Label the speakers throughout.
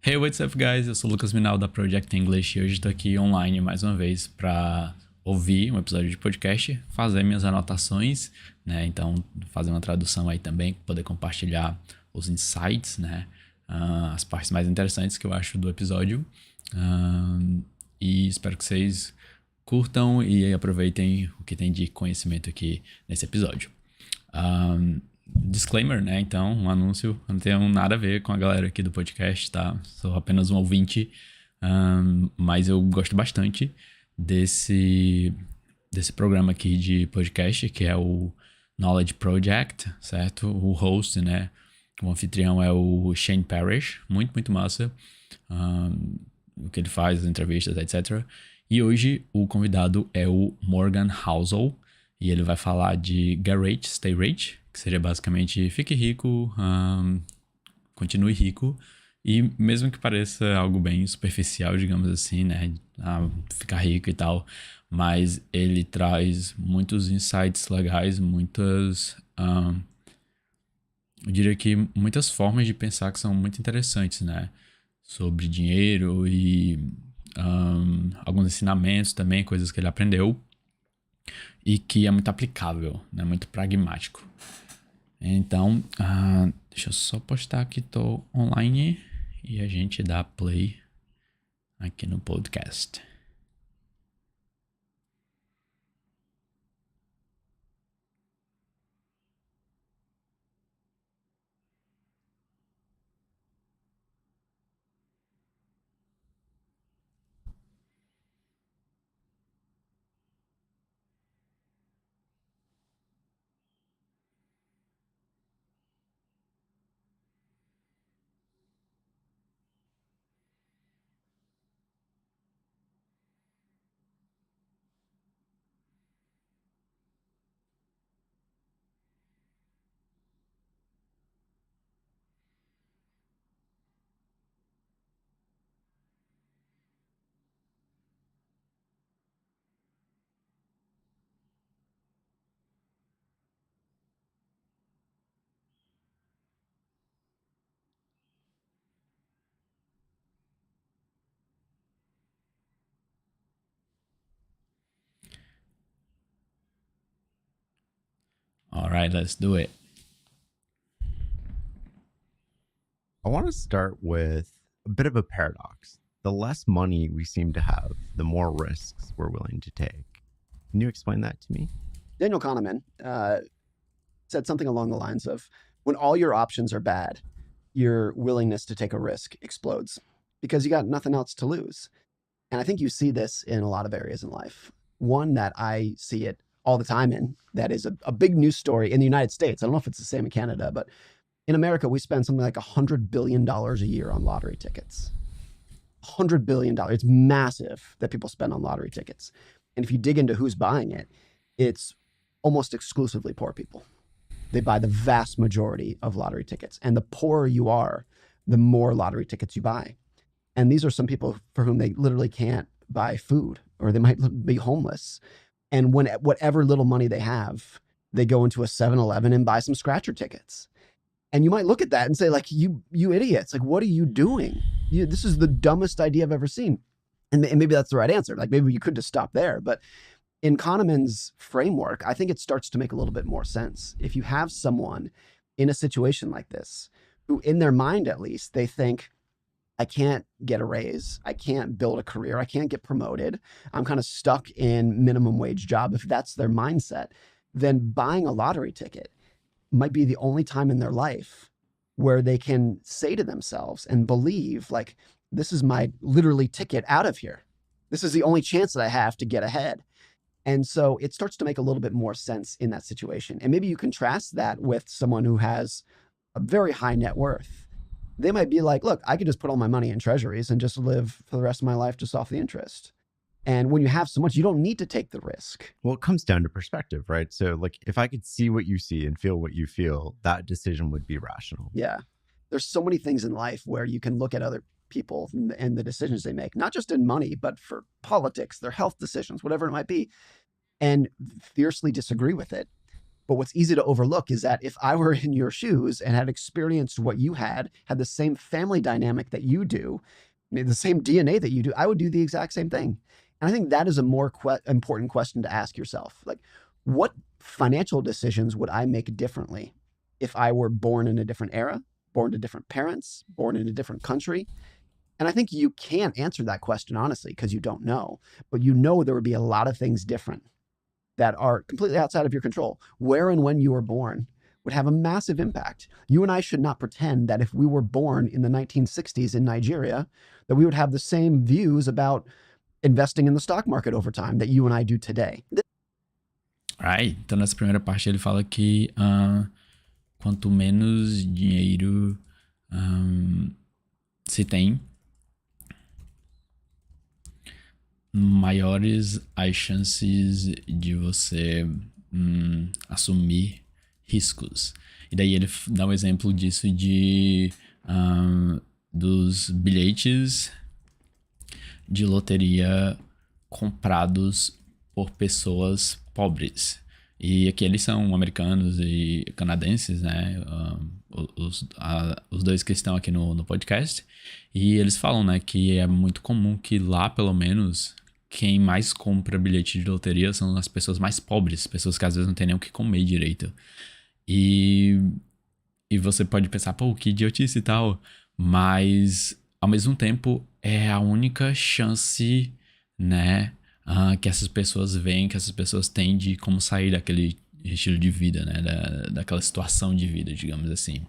Speaker 1: Hey, what's up, guys? Eu sou o Lucas Minal da Project English e hoje estou aqui online mais uma vez para ouvir um episódio de podcast, fazer minhas anotações, né? Então, fazer uma tradução aí também, poder compartilhar os insights, né? As partes mais interessantes que eu acho do episódio. E espero que vocês curtam e aproveitem o que tem de conhecimento aqui nesse episódio. Disclaimer, né? Então, um anúncio. Eu não tenho nada a ver com a galera aqui do podcast, tá? Sou apenas um ouvinte. Mas eu gosto bastante desse programa aqui de podcast, que é o Knowledge Project, certo? O host, né? O anfitrião é o Shane Parrish. Muito, muito massa. O que ele faz, as entrevistas, etc. E hoje o convidado é o Morgan Housel. E ele vai falar de Get Rich, Stay Rich, que seria basicamente fique rico, continue rico. E mesmo que pareça algo bem superficial, digamos assim, né? Ficar rico e tal. Mas ele traz muitos insights legais, eu diria que muitas formas de pensar que são muito interessantes, né? Sobre dinheiro e alguns ensinamentos também, coisas que ele aprendeu e que é muito aplicável, né? Muito pragmático. Então, deixa eu só postar que tô online e a gente dá play aqui no podcast. All right, let's do it.
Speaker 2: I want to start with a bit of a paradox. The less money we seem to have, the more risks we're willing to take. Can you explain that to me?
Speaker 3: Daniel Kahneman said something along the lines of, when all your options are bad, your willingness to take a risk explodes because you got nothing else to lose. And I think you see this in a lot of areas in life. One that I see it all the time in, that is a big news story in the United States. I don't know if it's the same in Canada, but in America, we spend something like $100 billion a year on lottery tickets. $100 billion. It's massive that people spend on lottery tickets. And if you dig into who's buying it, it's almost exclusively poor people. They buy the vast majority of lottery tickets. And the poorer you are, the more lottery tickets you buy. And these are some people for whom they literally can't buy food, or they might be homeless. And when whatever little money they have, they go into a 7-Eleven and buy some scratcher tickets. And you might look at that and say, like, you idiots, like, what are you doing? This is the dumbest idea I've ever seen. And maybe that's the right answer. Like, maybe you could just stop there. But in Kahneman's framework, I think it starts to make a little bit more sense. If you have someone in a situation like this, who in their mind, at least, they think, I can't get a raise, I can't build a career, I can't get promoted, I'm kind of stuck in minimum wage job. If that's their mindset, then buying a lottery ticket might be the only time in their life where they can say to themselves and believe, like, this is my literally ticket out of here. This is the only chance that I have to get ahead. And so it starts to make a little bit more sense in that situation. And maybe you contrast that with someone who has a very high net worth. They might be like, look, I could just put all my money in treasuries and just live for the rest of my life just off the interest. And when you have so much, you don't need to take the risk.
Speaker 2: Well, it comes down to perspective, right? So, like, if I could see what you see and feel what you feel, that decision would be rational.
Speaker 3: Yeah. There's so many things in life where you can look at other people and the decisions they make, not just in money, but for politics, their health decisions, whatever it might be, and fiercely disagree with it. But what's easy to overlook is that if I were in your shoes and had experienced what you had the same family dynamic that you do, the same DNA that you do, I would do the exact same thing. And I think that is a more important question to ask yourself. Like, what financial decisions would I make differently if I were born in a different era, born to different parents, born in a different country? And I think you can't answer that question honestly because you don't know, but you know there would be a lot of things different that are completely outside of your control. Where and when you were born would have a massive impact. You and I should not pretend that if we were born in the 1960s in Nigeria, that we would have the same views about investing in the stock market over time that you and I do today.
Speaker 1: Right. Então, nessa primeira parte, ele fala que quanto menos dinheiro se tem, maiores as chances de você assumir riscos. E daí ele dá um exemplo disso dos bilhetes de loteria comprados por pessoas pobres. E aqui eles são americanos e canadenses, né? Os dois que estão aqui no podcast. E eles falam, né, que é muito comum que lá, pelo menos, quem mais compra bilhete de loteria são as pessoas mais pobres, pessoas que às vezes não têm nem o que comer direito. E você pode pensar, pô, que idiotice e tal, mas ao mesmo tempo é a única chance, né, que essas pessoas veem, que essas pessoas têm de como sair daquele estilo de vida, né, daquela situação de vida, digamos assim.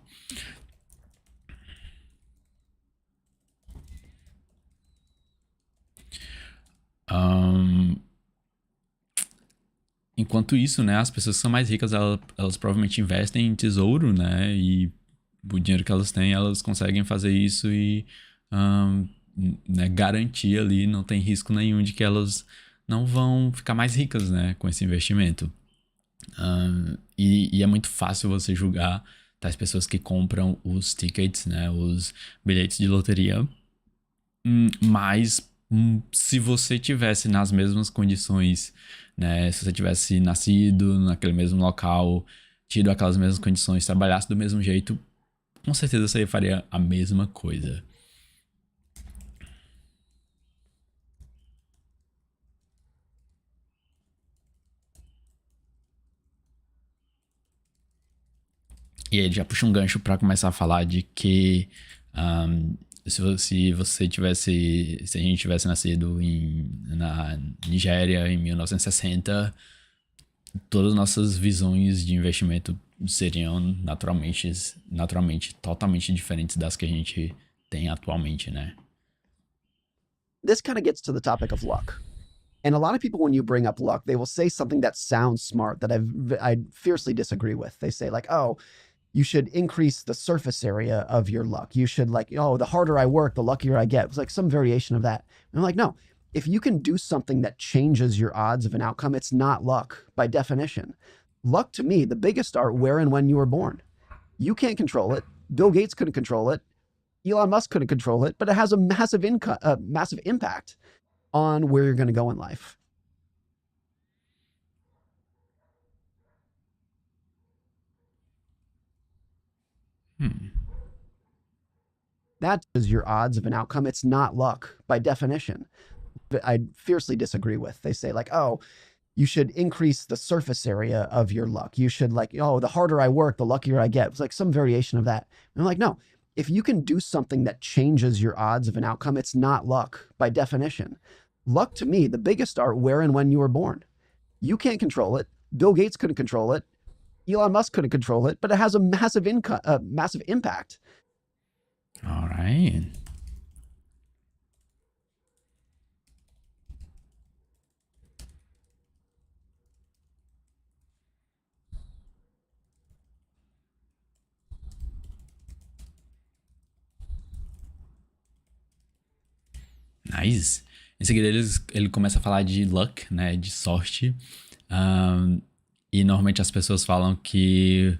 Speaker 1: Enquanto isso, né, as pessoas que são mais ricas, elas provavelmente investem em tesouro, né, e o dinheiro que elas têm, elas conseguem fazer isso e né, garantir ali, não tem risco nenhum de que elas não vão ficar mais ricas, né, com esse investimento. E é muito fácil você julgar das pessoas que compram os tickets, né, os bilhetes de loteria, mas se você tivesse nas mesmas condições, né, se você tivesse nascido naquele mesmo local, tido aquelas mesmas condições, trabalhasse do mesmo jeito, com certeza você faria a mesma coisa. E aí ele já puxa um gancho pra começar a falar de que se a gente tivesse nascido na Nigéria em 1960, todas as nossas visões de investimento seriam naturalmente totalmente diferentes das que a gente tem atualmente, né?
Speaker 3: This kind of gets to the topic of luck. And a lot of people, when you bring up luck, they will say something that sounds smart that I fiercely disagree with. They say like, oh, you should increase the surface area of your luck. You should like, oh, the harder I work, the luckier I get. It's like some variation of that. And I'm like, no, if you can do something that changes your odds of an outcome, it's not luck by definition. Luck to me, the biggest are where and when you were born. You can't control it. Bill Gates couldn't control it. Elon Musk couldn't control it, but it has a massive impact on where you're going to go in life. That is your odds of an outcome. It's not luck by definition. I fiercely disagree with. They say like, oh, you should increase the surface area of your luck. You should like, oh, the harder I work, the luckier I get. It's like some variation of that. And I'm like, no, if you can do something that changes your odds of an outcome, it's not luck by definition. Luck to me, the biggest are where and when you were born. You can't control it. Bill Gates couldn't control it. Elon Musk couldn't control it, but it has a massive impact.
Speaker 1: All right. Nice. Em seguida ele começa a falar de luck, né, de sorte. E normalmente as pessoas falam que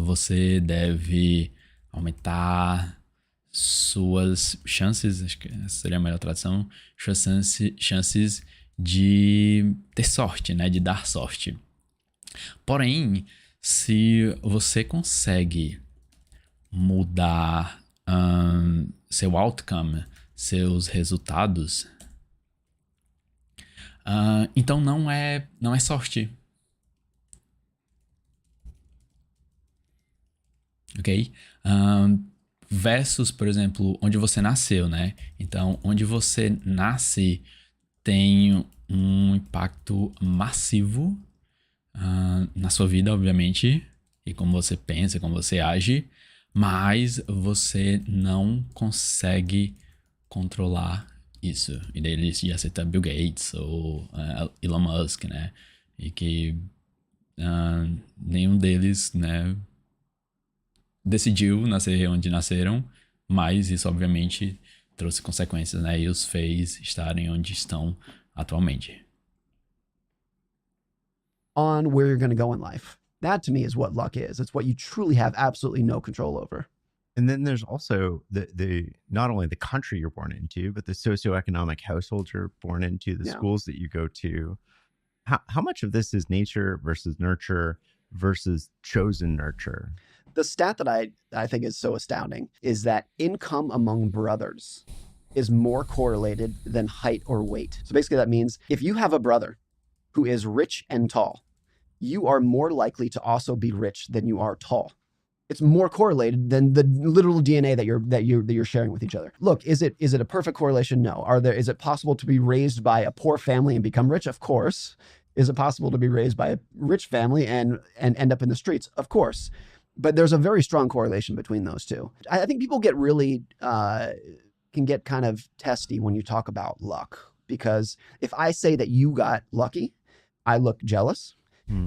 Speaker 1: você deve aumentar suas chances, acho que essa seria a melhor tradução, chances de ter sorte, né, de dar sorte. Porém, se você consegue mudar seu outcome, seus resultados, então não é sorte. Ok? Versus, por exemplo, onde você nasceu, né? Então, onde você nasce tem um impacto massivo na sua vida, obviamente, e como você pensa, como você age, mas você não consegue controlar isso. E daí ele já cita Bill Gates ou Elon Musk, né? E que nenhum deles, né, decidiu nascer onde nasceram, mas isso obviamente trouxe consequências, né? E os fez estarem onde estão atualmente.
Speaker 3: On where you're going to go in life. That to me is what luck is. It's what you truly have absolutely no control over.
Speaker 2: And then there's also the not only the country you're born into, but the socioeconomic household you're born into, the schools that you go to. How much of this is nature versus nurture versus chosen nurture?
Speaker 3: The stat that I think is so astounding is that income among brothers is more correlated than height or weight. So basically that means if you have a brother who is rich and tall, you are more likely to also be rich than you are tall. It's more correlated than the literal DNA that you're sharing with each other. Look, is it a perfect correlation? No. Is it possible to be raised by a poor family and become rich? Of course. Is it possible to be raised by a rich family and end up in the streets? Of course. But there's a very strong correlation between those two. I think people get really can get kind of testy when you talk about luck, because if I say that you got lucky, I look jealous.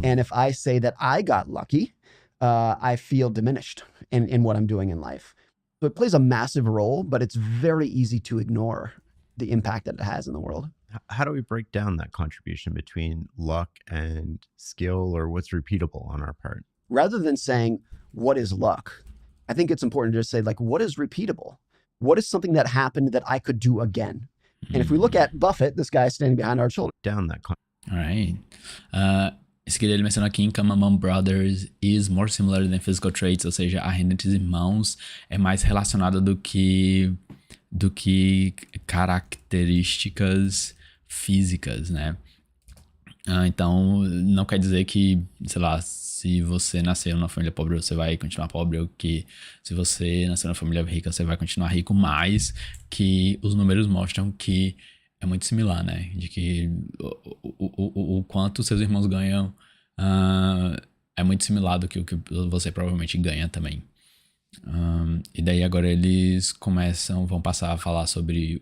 Speaker 3: And if I say that I got lucky, I feel diminished in what I'm doing in life. So it plays a massive role, but it's very easy to ignore the impact that it has in the world.
Speaker 2: How do we break down that contribution between luck and skill, or what's repeatable on our part?
Speaker 3: Rather than saying, what is luck? I think it's important to just say, like, what is repeatable? What is something that happened that I could do again? And if we look at Buffett, this guy standing behind our shoulder.
Speaker 2: Down that.
Speaker 1: All right. Esse que ele menciona aqui, income among brothers is more similar than physical traits, ou seja, a renda entre irmãos é mais relacionada do que características físicas, né? Então, não quer dizer que, sei lá, se você nasceu numa família pobre, você vai continuar pobre, ou que se você nasceu numa família rica, você vai continuar rico, mas que os números mostram que é muito similar, né? De que o quanto seus irmãos ganham é muito similar do que o que você provavelmente ganha também. E daí agora eles vão passar a falar sobre,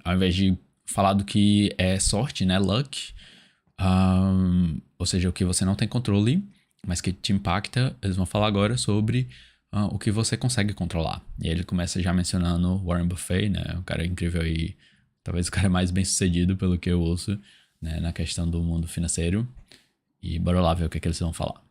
Speaker 1: ao invés de falar do que é sorte, né? Luck, ou seja, o que você não tem controle, mas que te impacta, eles vão falar agora sobre o que você consegue controlar. E aí ele começa já mencionando Warren Buffett, né? Um cara incrível aí. Talvez o cara mais bem sucedido, pelo que eu ouço, né, na questão do mundo financeiro. E bora lá ver o que eles vão falar.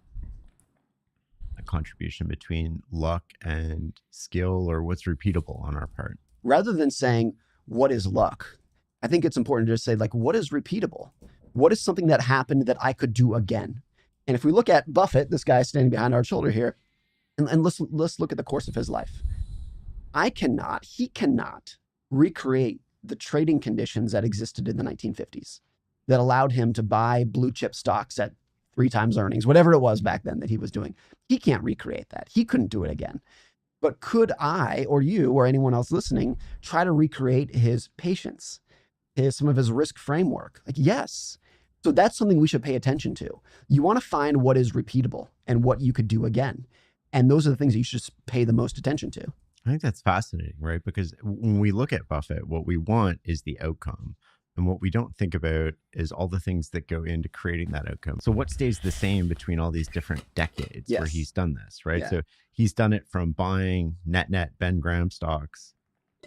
Speaker 2: A contribution between luck and skill, or what's repeatable on our part.
Speaker 3: Rather than saying, what is luck? I think it's important to just say, like, what is repeatable? What is something that happened that I could do again? And if we look at Buffett, this guy standing behind our shoulder here, and let's look at the course of his life. He cannot recreate the trading conditions that existed in the 1950s that allowed him to buy blue chip stocks at 3 times earnings, whatever it was back then that he was doing. He can't recreate that. He couldn't do it again. But could I, or you, or anyone else listening, try to recreate his patience, some of his risk framework? Like, yes. So that's something we should pay attention to. You want to find what is repeatable and what you could do again. And those are the things that you should pay the most attention to.
Speaker 2: I think that's fascinating, right? Because when we look at Buffett, what we want is the outcome. And what we don't think about is all the things that go into creating that outcome. So what stays the same between all these different decades where he's done this, right? Yeah. So he's done it from buying net Ben Graham stocks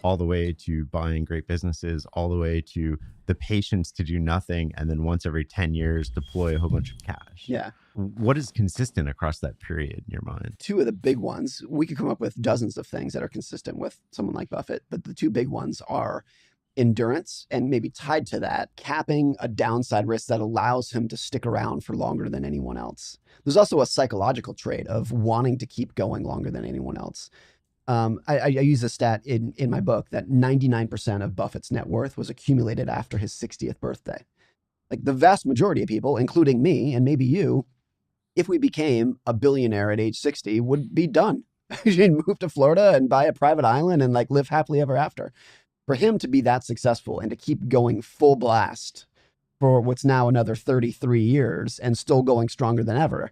Speaker 2: all the way to buying great businesses, all the way to the patience to do nothing. And then once every 10 years, deploy a whole bunch of cash.
Speaker 3: Yeah.
Speaker 2: What is consistent across that period in your mind?
Speaker 3: 2 of the big ones, we could come up with dozens of things that are consistent with someone like Buffett, but the 2 big ones are endurance, and maybe tied to that, capping a downside risk that allows him to stick around for longer than anyone else. There's also a psychological trait of wanting to keep going longer than anyone else. I use a stat in my book that 99% of Buffett's net worth was accumulated after his 60th birthday. Like the vast majority of people, including me and maybe you, if we became a billionaire at age 60, would be done. You'd move to Florida and buy a private island and like live happily ever after. For him to be that successful and to keep going full blast for what's now another 33 years and still going stronger than ever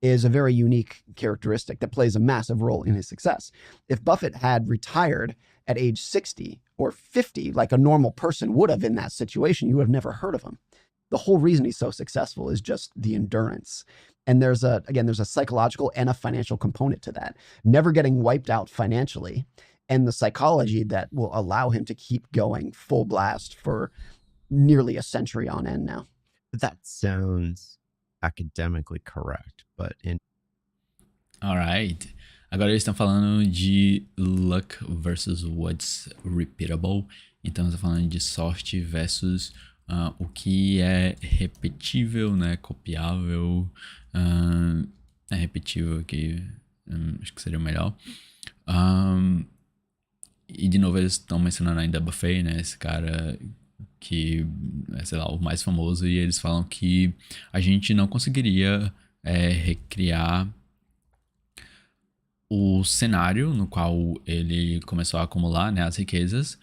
Speaker 3: is a very unique characteristic that plays a massive role in his success. If Buffett had retired at age 60 or 50, like a normal person would have in that situation, you would have never heard of him. The whole reason he's so successful is just the endurance. And there's a psychological and a financial component to that. Never getting wiped out financially, and the psychology that will allow him to keep going full blast for nearly a century on end now.
Speaker 2: That sounds academically correct, but in...
Speaker 1: Alright. Agora eles estão falando de luck versus what's repeatable. Então, estão falando de sorte versus o que é repetível, né? Copiável. É repetível aqui. Acho que seria o melhor. E de novo eles estão mencionando ainda Buffett, né? Esse cara que é, sei lá, o mais famoso. E eles falam que a gente não conseguiria recriar o cenário no qual ele começou a acumular, né, as riquezas.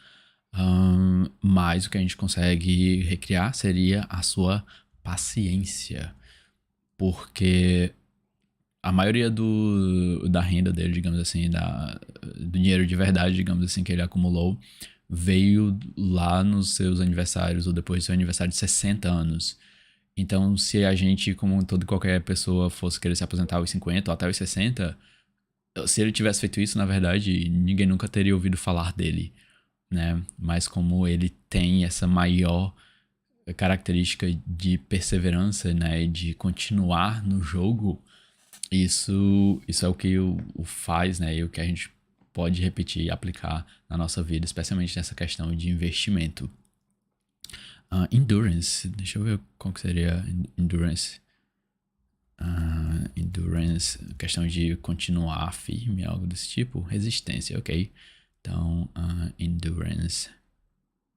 Speaker 1: Mas o que a gente consegue recriar seria a sua paciência. Porque a maioria da renda dele, digamos assim, do dinheiro de verdade, digamos assim, que ele acumulou, veio lá nos seus aniversários ou depois do seu aniversário de 60 anos. Então, se a gente, como toda qualquer pessoa, fosse querer se aposentar aos 50 ou até aos 60, se ele tivesse feito isso, na verdade, ninguém nunca teria ouvido falar dele, né? Mas como ele tem essa maior característica de perseverança, né, de continuar no jogo, isso é o que o faz, né, e o que a gente pode repetir e aplicar na nossa vida, especialmente nessa questão de investimento. Endurance, deixa eu ver qual que seria endurance. Endurance, questão de continuar firme, algo desse tipo. Resistência, ok. Então, endurance.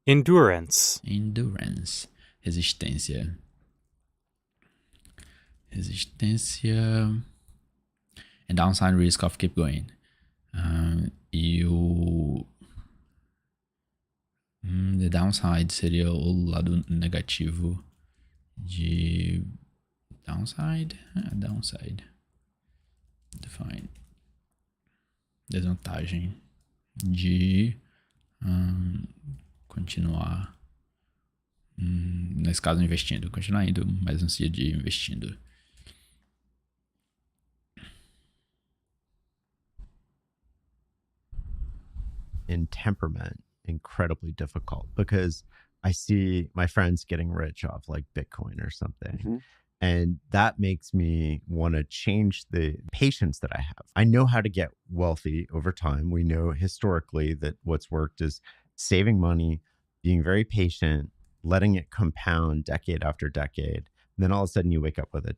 Speaker 4: Endurance.
Speaker 1: Endurance. Resistência. Resistência. And downside risk of keep going. E o... the downside seria o lado negativo de... Downside? Downside. Define. Desvantagem de continuar, nesse caso, investindo. Continuar indo, mas não seria de investindo.
Speaker 2: In temperament, incredibly difficult, because I see my friends getting rich off like Bitcoin or something.
Speaker 3: Mm-hmm.
Speaker 2: And that makes me want to change the patience that I have. I know how to get wealthy over time. We know historically that what's worked is saving money, being very patient, letting it compound decade after decade. And then all of a sudden you wake up with a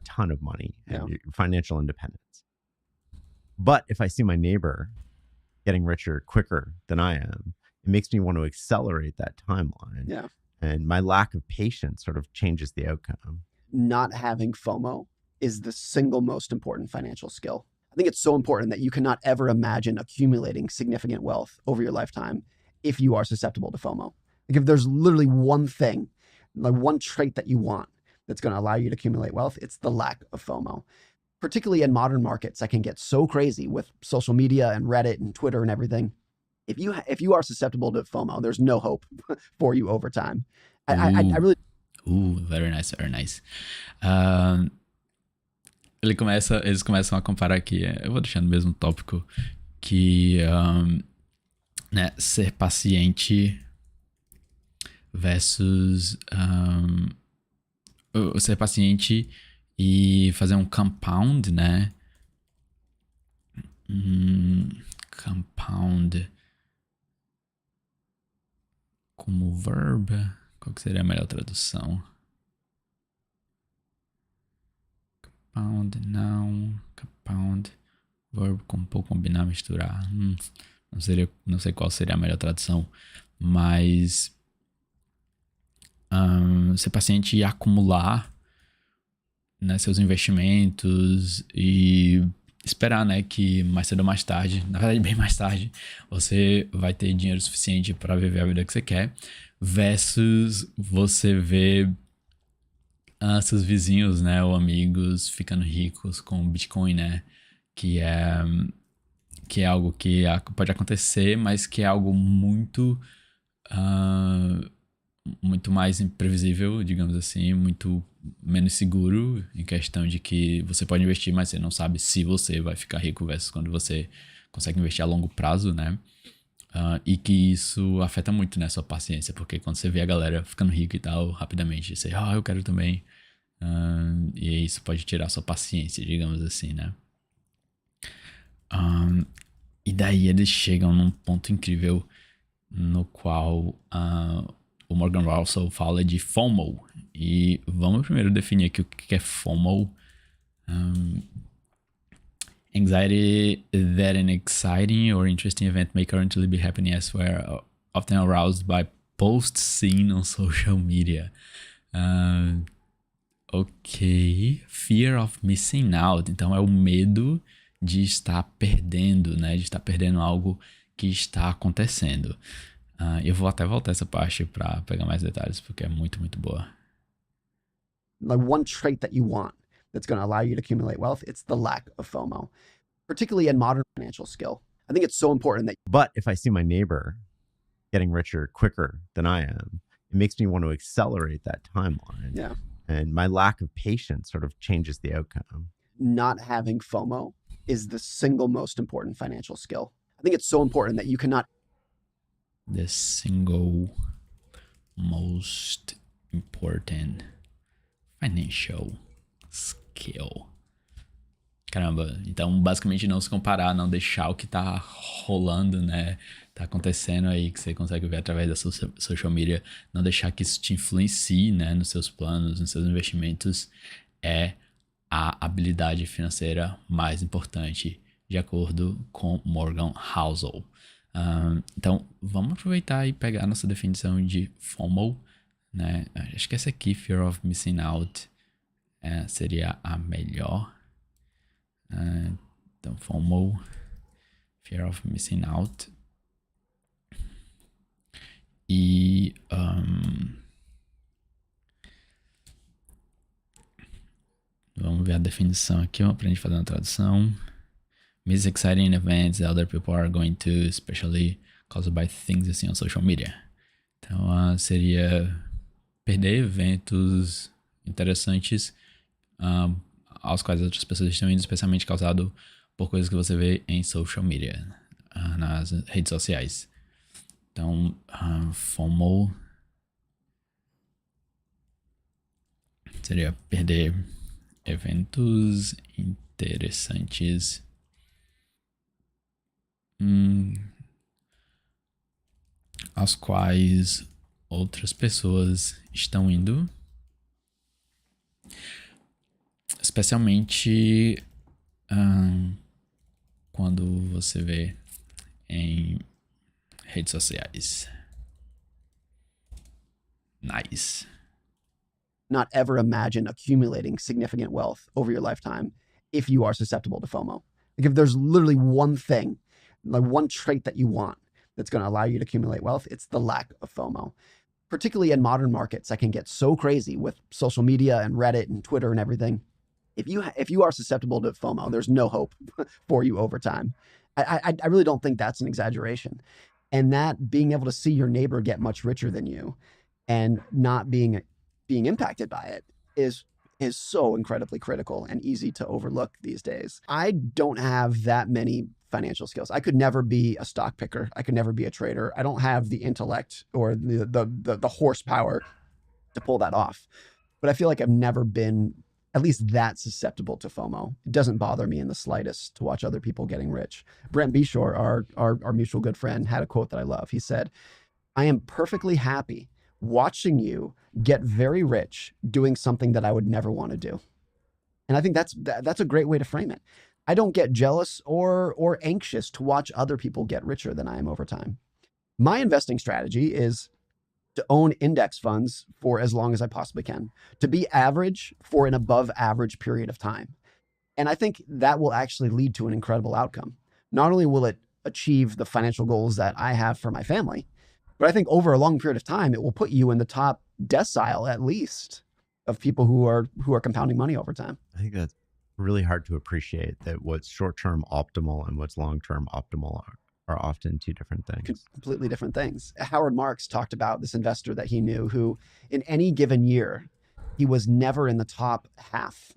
Speaker 2: ton of money and financial independence. But if I see my neighbor getting richer quicker than I am, it makes me want to accelerate that timeline.
Speaker 3: Yeah.
Speaker 2: And my lack of patience sort of changes the outcome.
Speaker 3: Not having FOMO is the single most important financial skill. I think it's so important that you cannot ever imagine accumulating significant wealth over your lifetime if you are susceptible to FOMO. Like if there's literally one thing, like one trait that you want that's going to allow you to accumulate wealth, it's the lack of FOMO. Particularly in modern markets that can get so crazy with social media and Reddit and Twitter and everything. If you are susceptible to FOMO, there's no hope for you over time. I really...
Speaker 1: Very nice, very nice. Eles começam a comparar aqui, eu vou deixar no mesmo tópico, que né, ser paciente versus ser paciente e fazer um compound, né? Compound como verb. Qual que seria a melhor tradução? Compound, noun, compound, verb, compor, combinar, misturar. Não sei qual seria a melhor tradução, mas ser paciente e acumular, né, seus investimentos e esperar, né, que mais cedo ou mais tarde, na verdade bem mais tarde, você vai ter dinheiro suficiente para viver a vida que você quer, versus você ver seus vizinhos, né, ou amigos ficando ricos com Bitcoin, né, que é algo que pode acontecer, mas que é algo muito muito mais imprevisível, digamos assim, muito menos seguro, em questão de que você pode investir, mas você não sabe se você vai ficar rico versus quando você consegue investir a longo prazo, né? E que isso afeta muito, né, sua paciência, porque quando você vê a galera ficando rica e tal, rapidamente, você, eu quero também. E isso pode tirar sua paciência, digamos assim, né? E daí eles chegam num ponto incrível no qual o Morgan Housel fala de FOMO. E vamos primeiro definir aqui o que é FOMO. Anxiety that an exciting or interesting event may currently be happening elsewhere, often aroused by posts seen on social media. Ok. Fear of missing out. Então é o medo de estar perdendo, né? De estar perdendo algo que está acontecendo. Eu vou até voltar essa parte para pegar mais detalhes, porque é muito, muito boa.
Speaker 3: Like one trait that you want that's going to allow you to accumulate wealth, it's the lack of FOMO, particularly in modern financial skill. I think it's so important that.
Speaker 2: But if I see my neighbor getting richer quicker than I am, it makes me want to accelerate that timeline.
Speaker 3: Yeah.
Speaker 2: And my lack of patience sort of changes the outcome.
Speaker 3: Not having FOMO is the single most important financial skill. I think it's so important that you cannot.
Speaker 1: The single most important financial skill. Caramba, então basicamente não se comparar, não deixar o que tá rolando, né, tá acontecendo aí, que você consegue ver através da social media, não deixar que isso te influencie, né, nos seus planos, nos seus investimentos, é a habilidade financeira mais importante, de acordo com Morgan Housel. Então, vamos aproveitar e pegar a nossa definição de FOMO, né? Acho que essa aqui, Fear of Missing Out, seria a melhor. Então, FOMO, Fear of Missing Out. E vamos ver a definição aqui, eu aprendi a fazer uma tradução. Miss exciting events that other people are going to, especially caused by things assim on social media. Então, seria perder eventos interessantes aos quais outras pessoas estão indo, especialmente causado por coisas que você vê em social media, nas redes sociais. Então, FOMO seria perder eventos interessantes aos quais outras pessoas estão indo, especialmente quando você vê em redes sociais. Nice.
Speaker 3: Not ever imagine accumulating significant wealth over your lifetime if you are susceptible to FOMO. Like if there's literally one thing, like one trait that you want that's going to allow you to accumulate wealth, it's the lack of FOMO. Particularly in modern markets that can get so crazy with social media and Reddit and Twitter and everything. If you are susceptible to FOMO, there's no hope for you over time. I really don't think that's an exaggeration. And that being able to see your neighbor get much richer than you and not being impacted by it is so incredibly critical and easy to overlook these days. I don't have that many financial skills. I could never be a stock picker. I could never be a trader. I don't have the intellect or the horsepower to pull that off. But I feel like I've never been at least that susceptible to FOMO. It doesn't bother me in the slightest to watch other people getting rich. Brent Beshore, our mutual good friend, had a quote that I love. He said, I am perfectly happy watching you get very rich doing something that I would never want to do. And I think that's a great way to frame it. I don't get jealous or anxious to watch other people get richer than I am over time. My investing strategy is to own index funds for as long as I possibly can, to be average for an above average period of time. And I think that will actually lead to an incredible outcome. Not only will it achieve the financial goals that I have for my family, but I think over a long period of time, it will put you in the top decile at least of people who are compounding money over time.
Speaker 2: I think that's really hard to appreciate, that what's short-term optimal and what's long-term optimal are often two different things.
Speaker 3: Completely different things. Howard Marks talked about this investor that he knew who, in any given year, he was never in the top half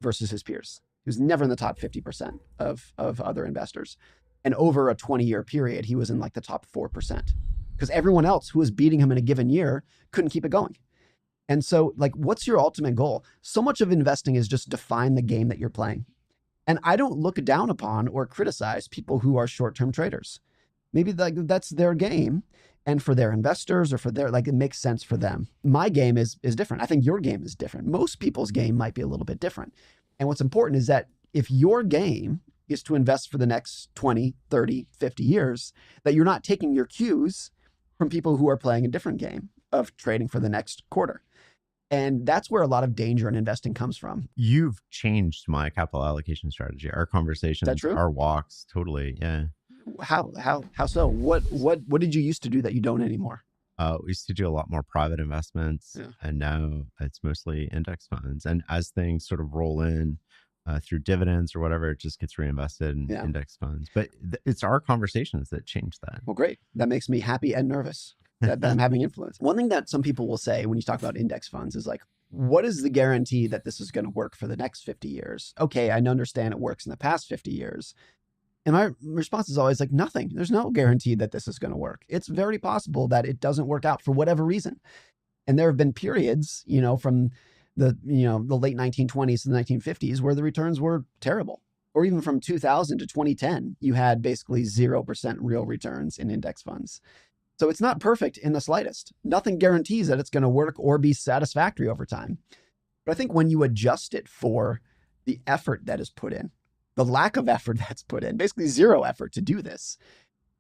Speaker 3: versus his peers. He was never in the top 50% of other investors. And over a 20-year period, he was in like the top 4%, because everyone else who was beating him in a given year couldn't keep it going. And so, like, what's your ultimate goal? So much of investing is just define the game that you're playing. And I don't look down upon or criticize people who are short-term traders. Maybe that's their game. And for their investors or for their, like, it makes sense for them. My game is different. I think your game is different. Most people's game might be a little bit different. And what's important is that if your game is to invest for the next 20, 30, 50 years, that you're not taking your cues from people who are playing a different game of trading for the next quarter. And that's where a lot of danger in investing comes from.
Speaker 2: You've changed my capital allocation strategy. Our conversations,
Speaker 3: that true?
Speaker 2: Our walks, totally. Yeah.
Speaker 3: How so? What did you used to do that you don't anymore?
Speaker 2: We used to do a lot more private investments, and now it's mostly index funds. And as things sort of roll in through dividends or whatever, it just gets reinvested in index funds. But it's our conversations that change that.
Speaker 3: Well, great. That makes me happy and nervous that I'm having influence. One thing that some people will say when you talk about index funds is like, what is the guarantee that this is going to work for the next 50 years? Okay, I understand it works in the past 50 years. And my response is always like, nothing. There's no guarantee that this is going to work. It's very possible that it doesn't work out for whatever reason. And there have been periods, from the late 1920s to the 1950s where the returns were terrible. Or even from 2000 to 2010, you had basically 0% real returns in index funds. So it's not perfect in the slightest. Nothing guarantees that it's going to work or be satisfactory over time. But I think when you adjust it for the effort that is put in, the lack of effort that's put in, basically zero effort to do this,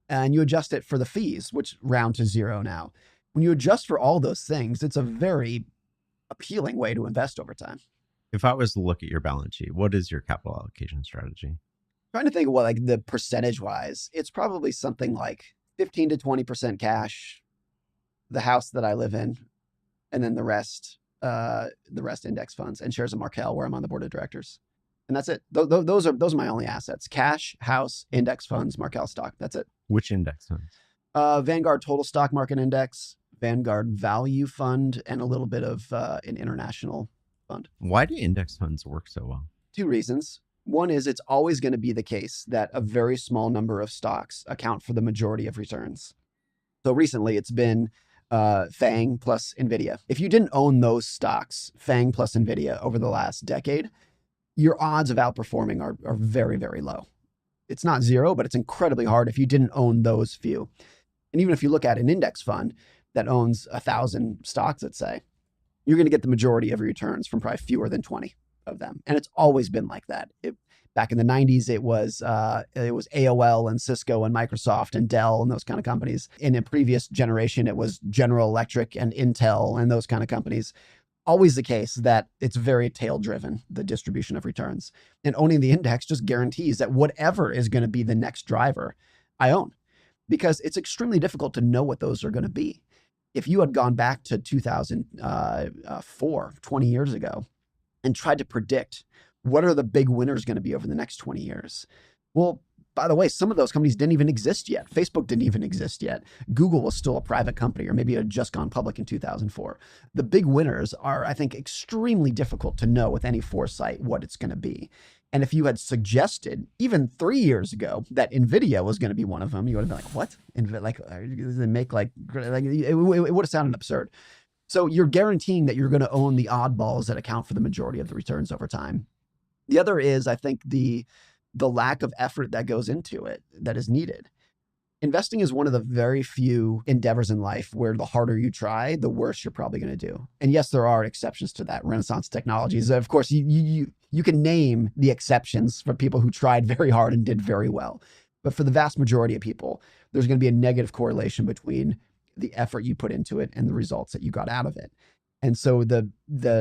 Speaker 3: and you adjust it for the fees, which round to zero now. When you adjust for all those things, it's a very appealing way to invest over time.
Speaker 2: If I was to look at your balance sheet, what is your capital allocation strategy?
Speaker 3: Trying to think of what, like, the percentage wise, it's probably something like 15 to 20% cash, the house that I live in, and then the rest index funds and shares of Markel, where I'm on the board of directors. And that's it. Those are my only assets: cash, house, index funds, Markel stock. That's it.
Speaker 2: Which index funds?
Speaker 3: Vanguard Total Stock Market Index, Vanguard Value Fund, and a little bit of an international fund.
Speaker 2: Why do index funds work so well? Two
Speaker 3: reasons. One is it's always going to be the case that a very small number of stocks account for the majority of returns. So recently it's been FANG plus NVIDIA. If you didn't own those stocks, FANG plus NVIDIA, over the last decade, your odds of outperforming are very, very low. It's not zero, but it's incredibly hard if you didn't own those few. And even if you look at an index fund that owns 1,000 stocks, let's say, you're going to get the majority of your returns from probably fewer than 20 of them. And it's always been like that. Back in the 90s, it was AOL and Cisco and Microsoft and Dell and those kind of companies. In a previous generation, it was General Electric and Intel and those kind of companies. Always the case that it's very tail driven, the distribution of returns. And owning the index just guarantees that whatever is going to be the next driver, I own, because it's extremely difficult to know what those are going to be. If you had gone back to 2004, 20 years ago, and tried to predict what are the big winners going to be over the next 20 years. Well, by the way, some of those companies didn't even exist yet. Facebook didn't even exist yet. Google was still a private company, or maybe it had just gone public in 2004. The big winners are, I think, extremely difficult to know with any foresight what it's going to be. And if you had suggested even 3 years ago that NVIDIA was going to be one of them, you would have been like, what? They make it would have sounded absurd. So you're guaranteeing that you're going to own the oddballs that account for the majority of the returns over time. The other is, I think, the lack of effort that goes into it that is needed. Investing is one of the very few endeavors in life where the harder you try, the worse you're probably going to do. And yes, there are exceptions to that. Renaissance technologies, of course, you can name the exceptions for people who tried very hard and did very well. But for the vast majority of people, there's going to be a negative correlation between the effort you put into it and the results that you got out of it. And so the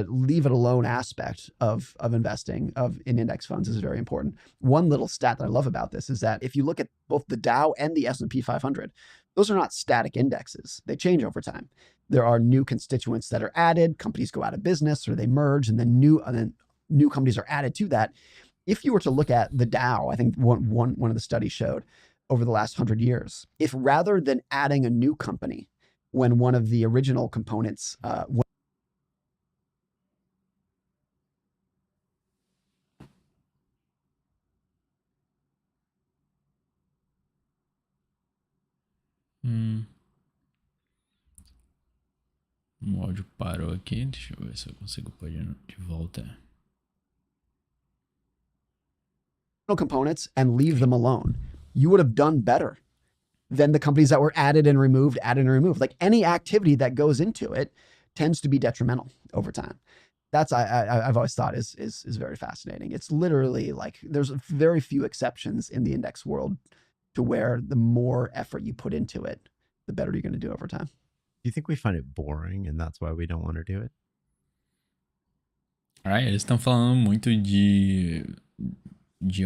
Speaker 3: leave it alone aspect of investing in index funds is very important. One little stat that I love about this is that if you look at both the Dow and the S&P 500, those are not static indexes. They change over time. There are new constituents that are added. Companies go out of business or they merge, and then new companies are added to that. If you were to look at the Dow, I think one of the studies showed over the last 100 years, if rather than adding a new company when one of the original components
Speaker 1: O áudio parou aqui. Deixa eu ver se eu consigo pôr de volta.
Speaker 3: components and leave them alone, you would have done better than the companies that were added and removed. Like any activity that goes into it tends to be detrimental over time. That's I've always thought is very fascinating. It's literally like there's very few exceptions in the index world to where the more effort you put into it, the better you're going to do over time.
Speaker 2: Do you think we find it boring and that's why we don't want to do it?
Speaker 1: Eles estão falando muito de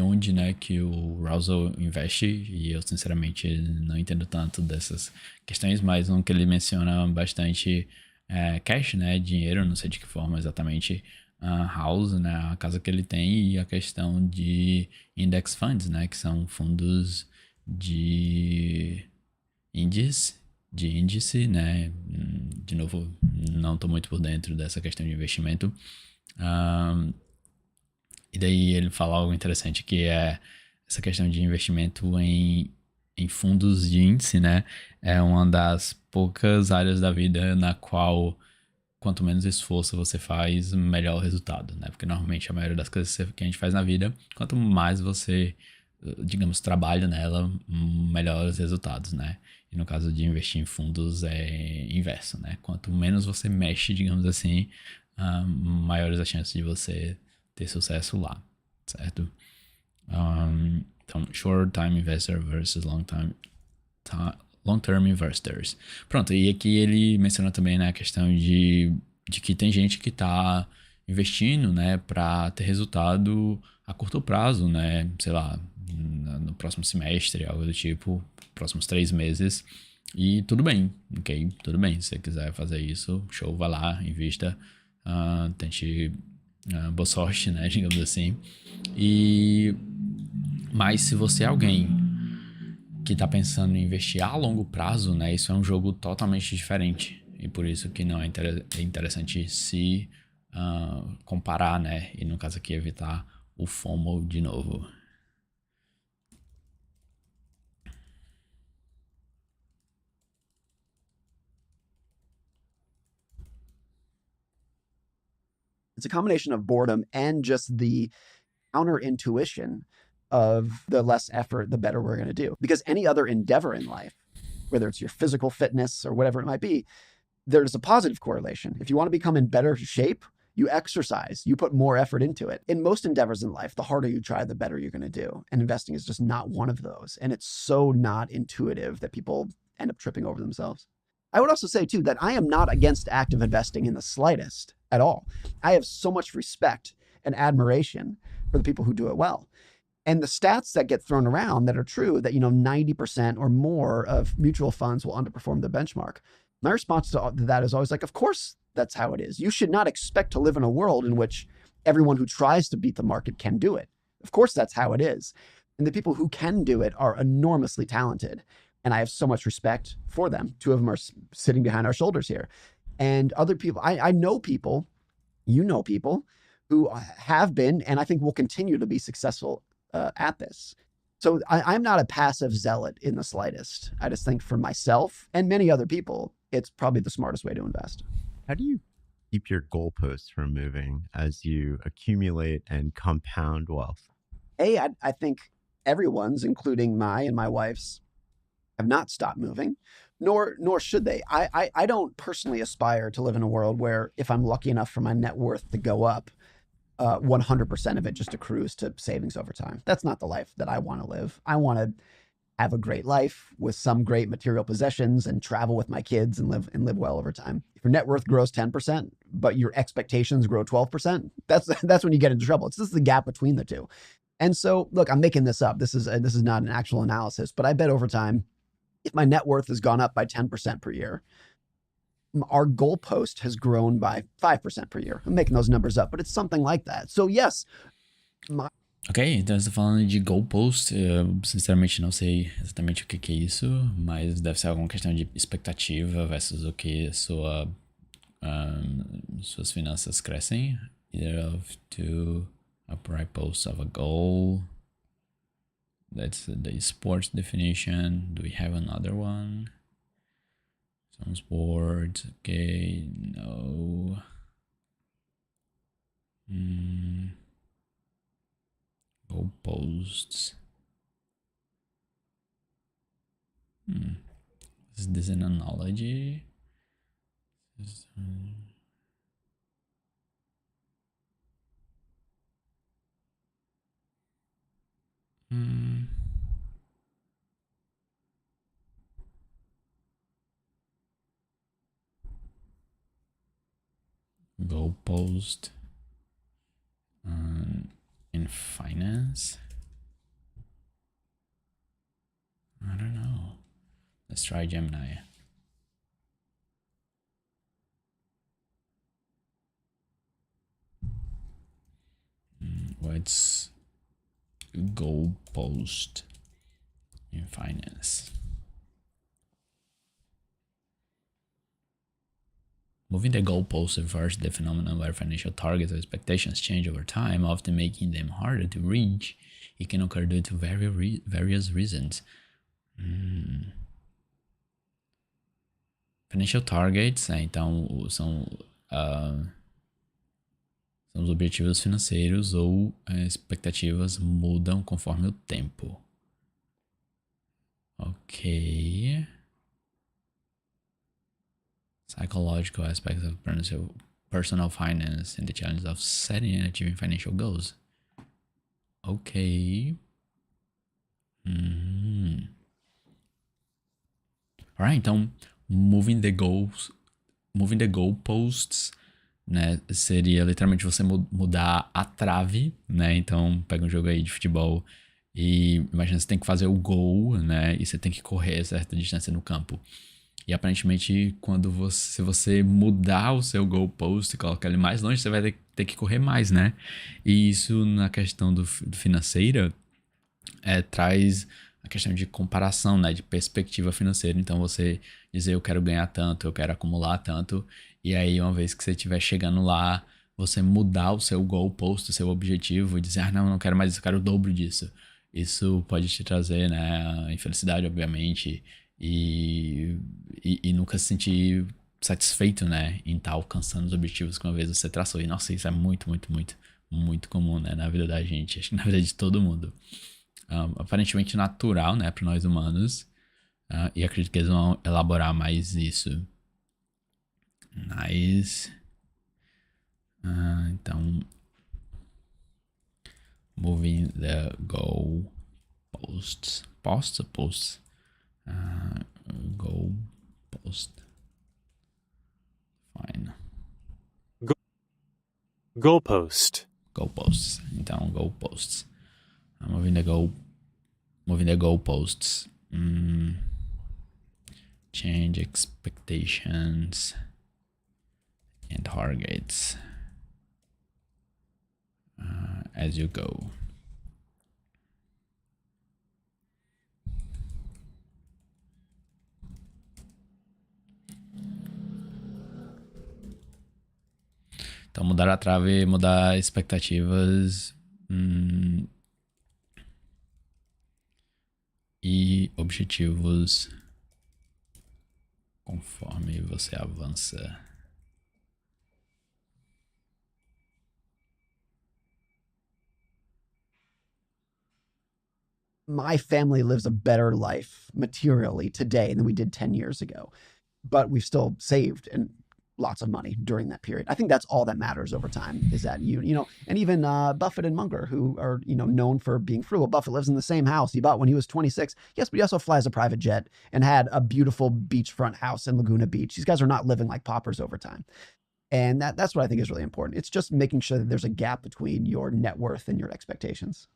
Speaker 1: onde, né, que o Housel investe, e eu sinceramente não entendo tanto dessas questões, mas um que ele menciona bastante cash, né, dinheiro, não sei de que forma exatamente, house, né, a casa que ele tem, e a questão de index funds, né, que são fundos de índice, né, de novo, não estou muito por dentro dessa questão de investimento. E daí ele fala algo interessante, que é essa questão de investimento em fundos de índice, né? É uma das poucas áreas da vida na qual quanto menos esforço você faz, melhor o resultado, né? Porque normalmente a maioria das coisas que a gente faz na vida, quanto mais você, digamos, trabalha nela, melhor os resultados, né? E no caso de investir em fundos é inverso, né? Quanto menos você mexe, digamos assim, maiores as chances de você ter sucesso lá, certo? Então, short-time investor versus long-term investors. Pronto, e aqui ele menciona também, né, a questão de que tem gente que está investindo, né, para ter resultado a curto prazo, né, sei lá, no próximo semestre, algo do tipo, próximos 3 meses, e tudo bem, ok? Tudo bem, se você quiser fazer isso, show, vai lá, invista, tente... boa sorte, né, digamos assim. Mas se você é alguém que está pensando em investir a longo prazo, né, isso é um jogo totalmente diferente. E por isso que não é interessante se comparar, né, e no caso aqui evitar o FOMO de novo.
Speaker 3: It's a combination of boredom and just the counterintuition of the less effort, the better we're going to do. Because any other endeavor in life, whether it's your physical fitness or whatever it might be, there's a positive correlation. If you want to become in better shape, you exercise, you put more effort into it. In most endeavors in life, the harder you try, the better you're going to do. And investing is just not one of those. And it's so not intuitive that people end up tripping over themselves. I would also say, too, that I am not against active investing in the slightest at all. I have so much respect and admiration for the people who do it well. And the stats that get thrown around that are true, that, 90% or more of mutual funds will underperform the benchmark. My response to that is always like, of course, that's how it is. You should not expect to live in a world in which everyone who tries to beat the market can do it. Of course, that's how it is. And the people who can do it are enormously talented. And I have so much respect for them. 2 of them are sitting behind our shoulders here. And other people, I know people, people who have been, and I think will continue to be successful at this. So I'm not a passive zealot in the slightest. I just think for myself and many other people, it's probably the smartest way to invest.
Speaker 2: How do you keep your goalposts from moving as you accumulate and compound wealth?
Speaker 3: I think everyone's, including my and my wife's, have not stopped moving, nor should they. I don't personally aspire to live in a world where if I'm lucky enough for my net worth to go up, 100% of it just accrues to savings over time. That's not the life that I want to live. I want to have a great life with some great material possessions and travel with my kids and live well over time. If your net worth grows 10%, but your expectations grow 12%, that's when you get into trouble. It's just the gap between the two. And so, look, I'm making this up. This is not an actual analysis, but I bet over time, if my net worth has gone up by 10% per year, our goalpost has grown by 5% per year. I'm making those numbers up, but it's something like that. So yes,
Speaker 1: Ok, então você tá falando de goalpost. Eu sinceramente não sei exatamente o que é isso, mas deve ser alguma questão de expectativa versus o que suas finanças crescem. Either of two upright posts of a goal. That's the sports definition. Do we have another one? Some sports. Okay, no. Goalposts. Is this an analogy? Goalpost in finance? I don't know. Let's try Gemini. What's goalpost in finance? Moving the goalpost refers to the phenomenon where financial targets or expectations change over time, often making them harder to reach. It can occur due to various reasons. Financial targets, então, são os objetivos financeiros ou expectativas mudam conforme o tempo. Ok. Psychological aspects of personal finance and the challenges of setting and achieving financial goals. Ok. Alright, então, moving the goalposts, né, seria literalmente você mudar a trave, né? Então, pega um jogo aí de futebol e imagina você tem que fazer o gol, né? E você tem que correr a certa distância no campo. E aparentemente, se você mudar o seu goalpost e colocar ele mais longe, você vai ter que correr mais, né? E isso na questão do financeira traz a questão de comparação, né? De perspectiva financeira. Então você dizer eu quero ganhar tanto, eu quero acumular tanto. E aí uma vez que você estiver chegando lá, você mudar o seu goalpost, o seu objetivo e dizer, não quero mais isso, eu quero o dobro disso. Isso pode te trazer, né? Infelicidade, obviamente. E nunca se sentir satisfeito, né, em estar alcançando os objetivos que uma vez você traçou. E, nossa, isso é muito, muito, muito, muito comum, né, na vida da gente. Acho que na vida de todo mundo. Aparentemente natural, né, para nós humanos. E acredito que eles vão elaborar mais isso. Nice. Então, moving the goal posts. Posts? Goalpost. Fine.
Speaker 4: Goalpost.
Speaker 1: Goalposts. Então, goalposts. Moving the goalposts. Change expectations and targets as you go. Então, mudar a trave, mudar expectativas e objetivos conforme você avança.
Speaker 3: my family lives a better life materially today than we did 10 years ago, but we've still saved and lots of money during that period. I think that's all that matters over time is that and even Buffett and Munger, who are, known for being frugal. Buffett lives in the same house he bought when he was 26. Yes, but he also flies a private jet and had a beautiful beachfront house in Laguna Beach. These guys are not living like paupers over time. And that's what I think is really important. It's just making sure that there's a gap between your net worth and your expectations.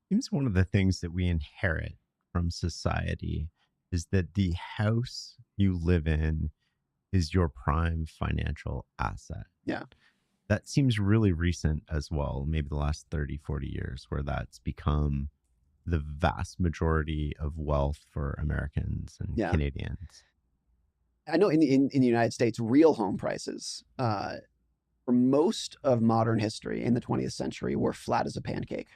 Speaker 2: Seems one of the things that we inherit from society is that the house you live in is your prime financial asset.
Speaker 3: Yeah.
Speaker 2: That seems really recent as well, maybe the last 30, 40 years, where that's become the vast majority of wealth for Americans and Canadians.
Speaker 3: I know in the United States, real home prices for most of modern history in the 20th century were flat as a pancake.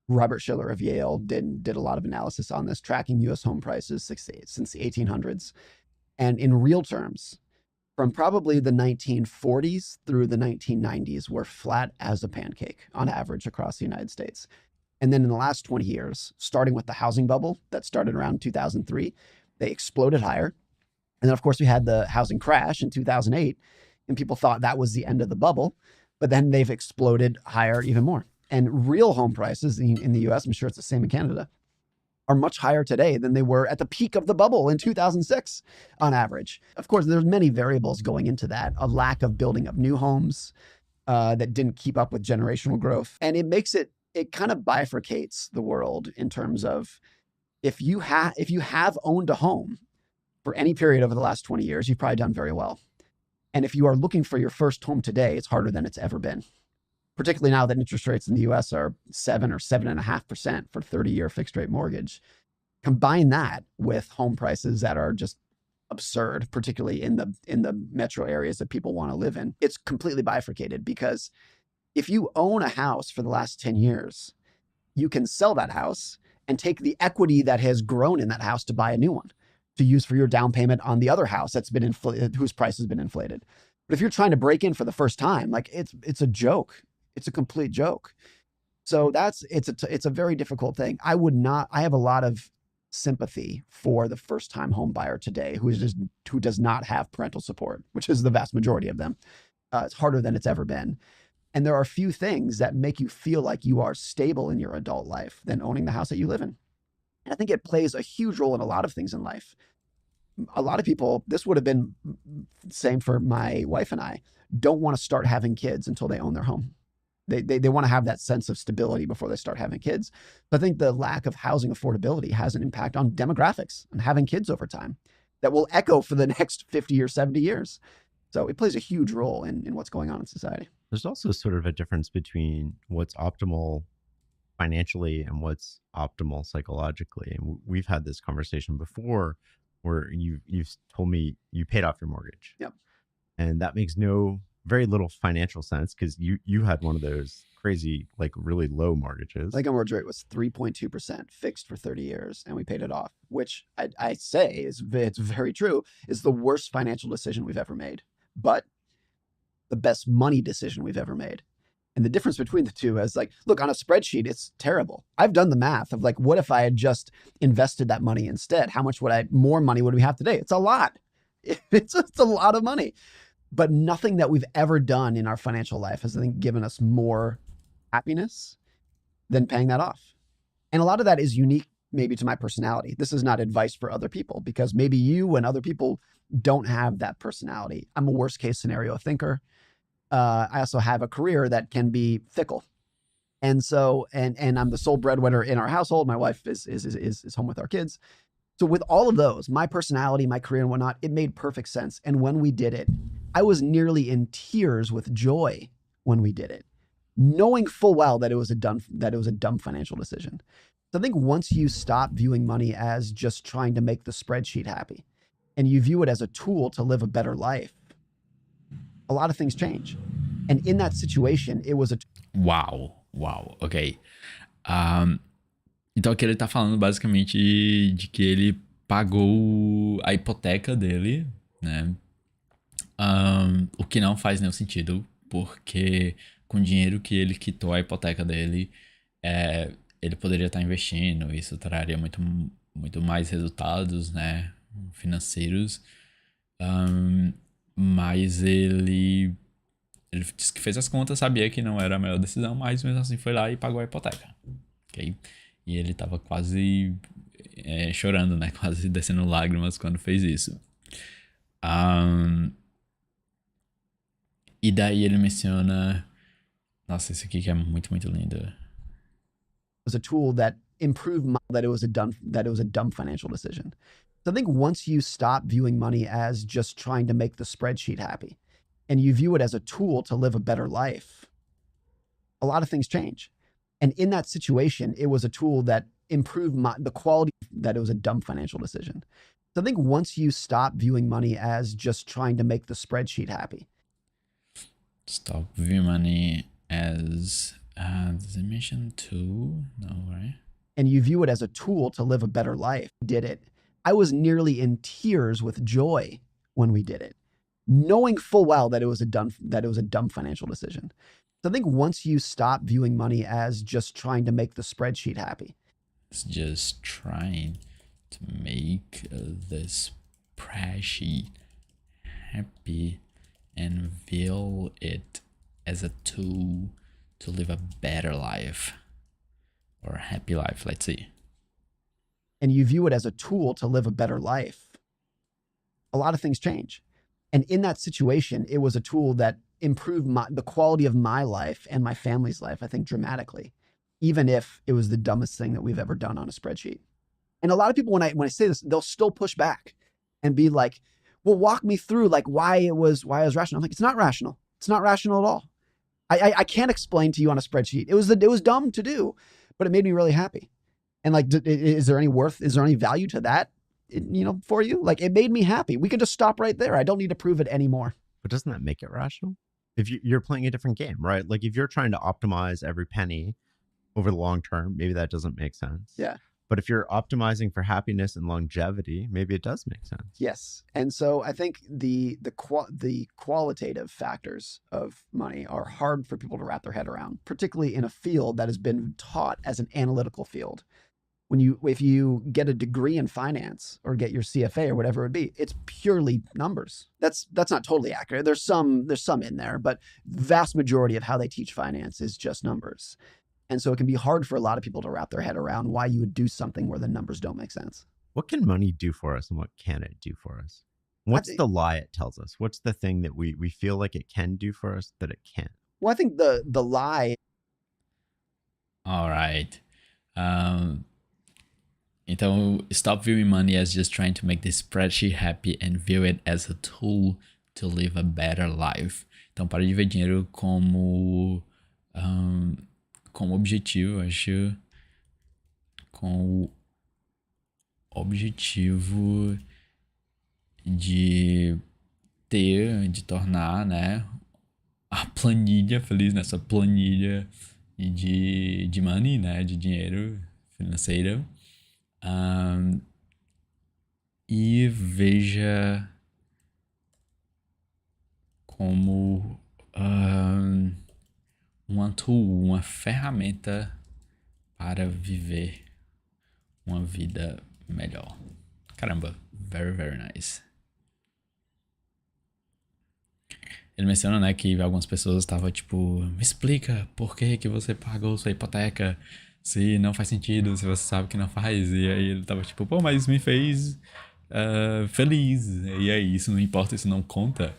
Speaker 3: Robert Shiller of Yale did a lot of analysis on this, tracking U.S. home prices since the 1800s. And in real terms, from probably the 1940s through the 1990s, were flat as a pancake on average across the United States. And then in the last 20 years, starting with the housing bubble that started around 2003, they exploded higher. And then, of course, we had the housing crash in 2008, and people thought that was the end of the bubble. But then they've exploded higher even more. And real home prices in the US, I'm sure it's the same in Canada, are much higher today than they were at the peak of the bubble in 2006 on average. Of course, there's many variables going into that. A lack of building of new homes that didn't keep up with generational growth. And it kind of bifurcates the world in terms of if you have owned a home for any period over the last 20 years, you've probably done very well. And if you are looking for your first home today, it's harder than it's ever been. Particularly now that interest rates in the US are 7 or 7.5% for 30-year fixed rate mortgage. Combine that with home prices that are just absurd, particularly in the metro areas that people want to live in. It's completely bifurcated because if you own a house for the last 10 years, you can sell that house and take the equity that has grown in that house to buy a new one to use for your down payment on the other house that's been inflated, whose price has been inflated. But if you're trying to break in for the first time, like it's a joke. It's a complete joke. So it's a very difficult thing. I have a lot of sympathy for the first time home buyer today who does not have parental support, which is the vast majority of them. It's harder than it's ever been. And there are few things that make you feel like you are stable in your adult life than owning the house that you live in. And I think it plays a huge role in a lot of things in life. A lot of people, this would have been the same for my wife and I, don't want to start having kids until they own their home. They want to have that sense of stability before they start having kids. But I think the lack of housing affordability has an impact on demographics and having kids over time that will echo for the next 50 or 70 years. So it plays a huge role in what's going on in society.
Speaker 2: There's also sort of a difference between what's optimal financially and what's optimal psychologically. And we've had this conversation before where you've told me you paid off your mortgage.
Speaker 3: Yep.
Speaker 2: And that makes very little financial sense because you had one of those crazy, like really low mortgages.
Speaker 3: Like our mortgage rate was 3.2% fixed for 30 years and we paid it off, which I say it's very true, is the worst financial decision we've ever made, but the best money decision we've ever made. And the difference between the two is like, look, on a spreadsheet, it's terrible. I've done the math of like, what if I had just invested that money instead? How much more money would we have today? It's a lot. It's a lot of money. But nothing that we've ever done in our financial life has, I think, given us more happiness than paying that off. And a lot of that is unique maybe to my personality. This is not advice for other people because maybe you and other people don't have that personality. I'm a worst case scenario thinker. I also have a career that can be fickle. And so, and I'm the sole breadwinner in our household. My wife is home with our kids. So with all of those, my personality, my career and whatnot, it made perfect sense. And when we did it, I was nearly in tears with joy when we did it, knowing full well that it was a dumb financial decision. So I think once you stop viewing money as just trying to make the spreadsheet happy and you view it as a tool to live a better life, a lot of things change. And in that situation, it was a...
Speaker 1: Uau, ok. Então aqui ele tá falando basicamente de que ele pagou a hipoteca dele, né? O que não faz nenhum sentido, porque com o dinheiro que ele quitou a hipoteca dele, ele poderia estar investindo, isso traria muito mais resultados, né, financeiros. Ahn, mas ele disse que fez as contas, sabia que não era a melhor decisão, mas mesmo assim foi lá e pagou a hipoteca, ok? E ele tava quase chorando, né, quase descendo lágrimas quando fez isso. E daí ele menciona... Nossa, esse aqui que é muito lindo.
Speaker 3: Was a tool that improved that it was a dumb financial decision. So I think once you stop viewing money as just trying to make the spreadsheet happy, and you view it as a tool to live a better life, a lot of things change. And in that situation, it was a tool that improved the quality, that it was a dumb financial decision. So I think once you stop viewing money as just trying to make the spreadsheet happy.
Speaker 1: Stop viewing money as... does it mention tool? No, right?
Speaker 3: And you view it as a tool to live a better life. Did it. I was nearly in tears with joy when we did it, knowing full well that it was a dumb financial decision. So I think once you stop viewing money as just trying to make the spreadsheet happy.
Speaker 1: It's just trying to make the spreadsheet happy and view it as a tool to live a better life or a happy life, let's see.
Speaker 3: And you view it as a tool to live a better life, a lot of things change. And in that situation, it was a tool that improved the quality of my life and my family's life, I think, dramatically, even if it was the dumbest thing that we've ever done on a spreadsheet. And a lot of people, when I say this, they'll still push back and be like, well, walk me through like why it was rational. I'm like, it's not rational. It's not rational at all. I can't explain to you on a spreadsheet. It was dumb to do, but it made me really happy. And like, is there any value to that, for you? Like, it made me happy. We could just stop right there. I don't need to prove it anymore.
Speaker 2: But doesn't that make it rational? If you're playing a different game, right? Like if you're trying to optimize every penny over the long term, maybe that doesn't make sense.
Speaker 3: Yeah.
Speaker 2: But if you're optimizing for happiness and longevity, maybe it does make sense.
Speaker 3: Yes. And so I think the qualitative factors of money are hard for people to wrap their head around, particularly in a field that has been taught as an analytical field. If you get a degree in finance or get your CFA or whatever it would be, it's purely numbers. That's not totally accurate. There's some in there, but vast majority of how they teach finance is just numbers. And so it can be hard for a lot of people to wrap their head around why you would do something where the numbers don't make sense.
Speaker 2: What can money do for us and what can it do for us? What's the lie it tells us? What's the thing that we feel like it can do for us that it can't?
Speaker 3: Well, I think the lie.
Speaker 1: All right. Então, stop viewing money as just trying to make the spreadsheet happy and view it as a tool to live a better life. Então, para de ver dinheiro como objetivo, acho, com o objetivo de tornar, né, a planilha feliz nessa planilha de money, né, de dinheiro financeiro. E veja como uma tool, uma ferramenta para viver uma vida melhor. Caramba, very, very nice. Ele menciona, né, que algumas pessoas estavam tipo, me explica por que você pagou sua hipoteca se não faz sentido, se você sabe que não faz. E aí ele tava tipo, pô, mas me fez feliz. E aí, isso não importa, isso não conta,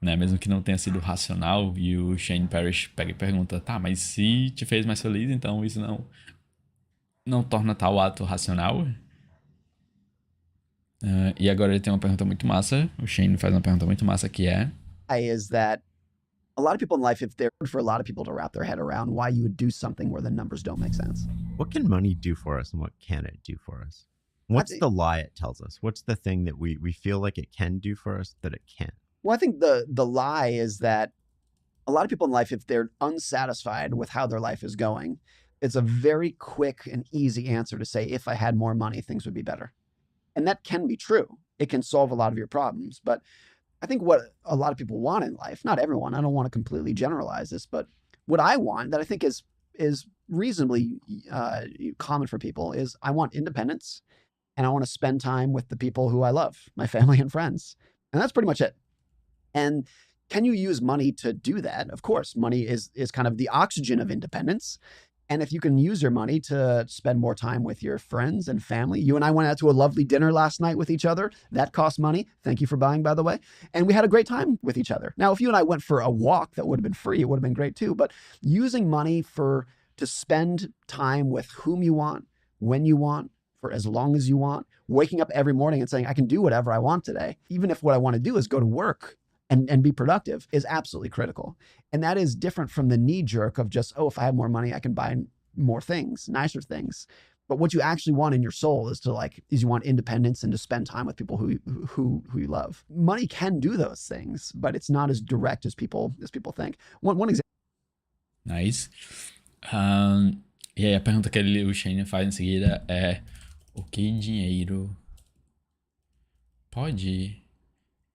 Speaker 1: né? Mesmo que não tenha sido racional. E o Shane Parrish pega e pergunta, tá, mas se te fez mais feliz, então isso não torna tal ato racional? E agora ele tem uma pergunta muito massa. O Shane faz uma pergunta muito massa que é...
Speaker 3: is that a lot of people in life, if they're for a lot of people to wrap their head around why you would do something where the numbers don't make sense.
Speaker 2: What can money do for us and what can it do for us? What's the lie it tells us? What's the thing that we feel like it can do for us that it can't?
Speaker 3: Well, I think the lie is that a lot of people in life, if they're unsatisfied with how their life is going, it's a very quick and easy answer to say, if I had more money, things would be better. And that can be true. It can solve a lot of your problems. But I think what a lot of people want in life, not everyone, I don't want to completely generalize this, but what I want that I think is reasonably common for people is I want independence and I want to spend time with the people who I love, my family and friends. And that's pretty much it. And can you use money to do that? Of course, money is kind of the oxygen of independence. And if you can use your money to spend more time with your friends and family, you and I went out to a lovely dinner last night with each other. That cost money. Thank you for buying, by the way. And we had a great time with each other. Now, if you and I went for a walk that would have been free, it would have been great too. But using money to spend time with whom you want, when you want, for as long as you want, waking up every morning and saying, I can do whatever I want today, even if what I want to do is go to work and be productive, is absolutely critical. And that is different from the knee jerk of just, oh, if I have more money, I can buy more things, nicer things. But what you actually want in your soul is you want independence and to spend time with people who you love. Money can do those things, but it's not as direct as people think. One example.
Speaker 1: Nice. E aí a pergunta que o Shane faz em seguida é: o que dinheiro pode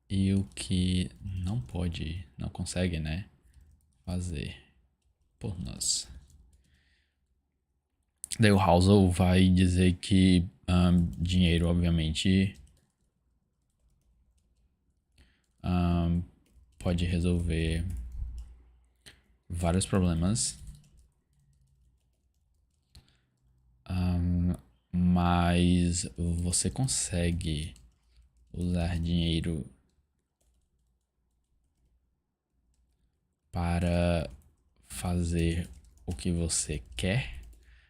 Speaker 1: e o que não pode, não consegue, né, fazer por nós? Daí o Housel vai dizer que dinheiro, obviamente, pode resolver vários problemas, mas você consegue usar dinheiro para fazer o que você quer.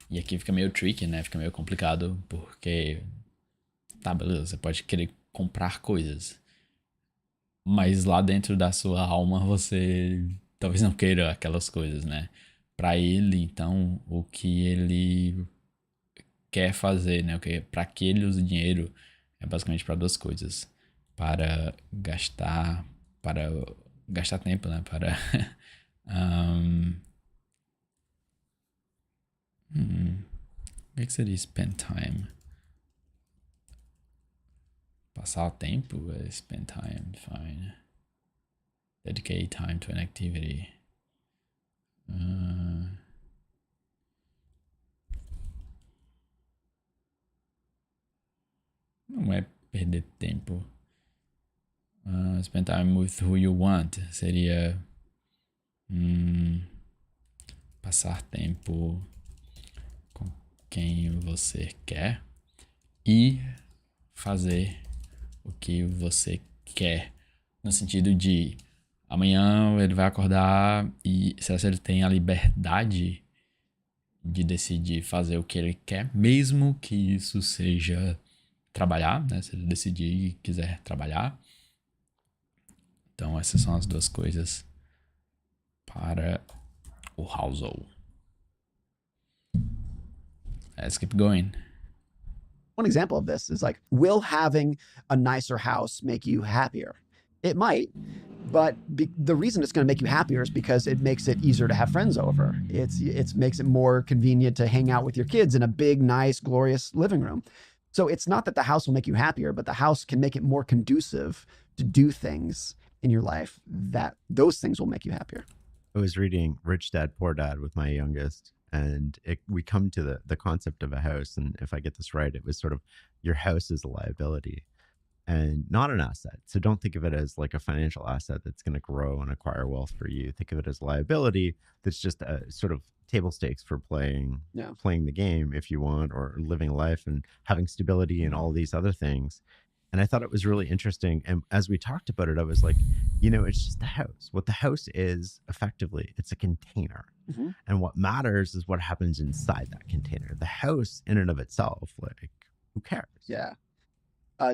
Speaker 1: E aqui fica meio tricky, né? Fica meio complicado, porque tá, beleza, você pode querer comprar coisas, mas lá dentro da sua alma você talvez não queira aquelas coisas, né? Pra ele, então, o que ele quer fazer, né? Pra que ele use dinheiro é basicamente para duas coisas: para gastar tempo, né? Para o que seria spend time? Passar tempo é spend time, fine. Dedicate time to an activity. Não é perder tempo. Spend time with who you want seria passar tempo com quem você quer e fazer o que você quer, no sentido de amanhã ele vai acordar e se ele tem a liberdade de decidir fazer o que ele quer, mesmo que isso seja trabalhar, né? Se ele decidir e quiser trabalhar. Então essas são as duas coisas para o Housel. Let's keep going.
Speaker 3: One example of this is will having a nicer house make you happier? It might, but the reason it's going to make you happier is because it makes it easier to have friends over. It makes it more convenient to hang out with your kids in a big, nice, glorious living room. So it's not that the house will make you happier, but the house can make it more conducive to do things in your life that those things will make you happier.
Speaker 2: I was reading Rich Dad, Poor Dad with my youngest, and we come to the concept of a house. And if I get this right, it was sort of your house is a liability and not an asset. So don't think of it as like a financial asset that's going to grow and acquire wealth for you. Think of it as liability that's just a sort of table stakes for playing the game if you want, or living life and having stability and all these other things. And I thought it was really interesting. And as we talked about it, I was like, it's just the house. What the house is, effectively, it's a container.
Speaker 3: Mm-hmm.
Speaker 2: And what matters is what happens inside that container. The house in and of itself, who cares?
Speaker 3: Yeah.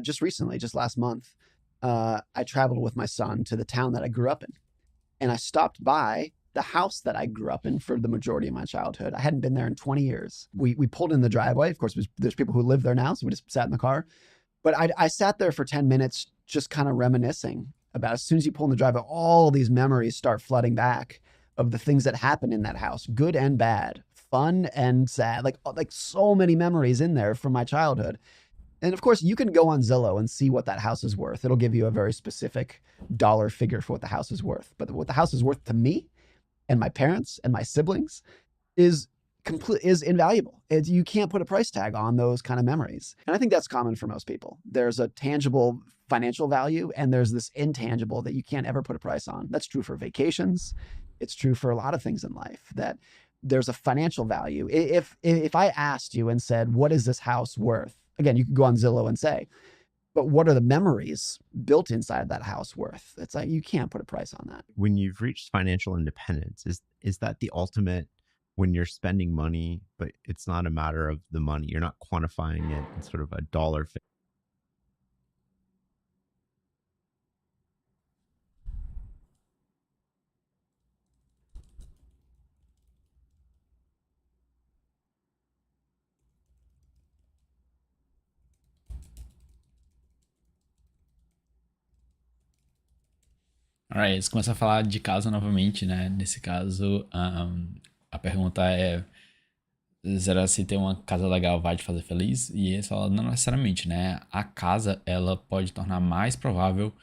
Speaker 3: Just recently, just last month, I traveled with my son to the town that I grew up in. And I stopped by the house that I grew up in for the majority of my childhood. I hadn't been there in 20 years. We pulled in the driveway. Of course, there's people who live there now, so we just sat in the car. But I sat there for 10 minutes just kind of reminiscing about, as soon as you pull in the driveway, all these memories start flooding back of the things that happened in that house, good and bad, fun and sad, like so many memories in there from my childhood. And of course, you can go on Zillow and see what that house is worth. It'll give you a very specific dollar figure for what the house is worth. But what the house is worth to me and my parents and my siblings is is invaluable. You can't put a price tag on those kind of memories. And I think that's common for most people. There's a tangible financial value and there's this intangible that you can't ever put a price on. That's true for vacations. It's true for a lot of things in life, that there's a financial value. If I asked you and said, what is this house worth? Again, you could go on Zillow and say, but what are the memories built inside that house worth? It's like, you can't put a price on that.
Speaker 2: When you've reached financial independence, is that the ultimate, when you're spending money, but it's not a matter of the money, you're not quantifying it in sort of a dollar figure?
Speaker 1: Alright, você começa a falar de casa novamente, né? Nesse caso, a pergunta é: será se ter uma casa legal vai te fazer feliz? E eles falam, não necessariamente, né? A casa, ela pode tornar mais provável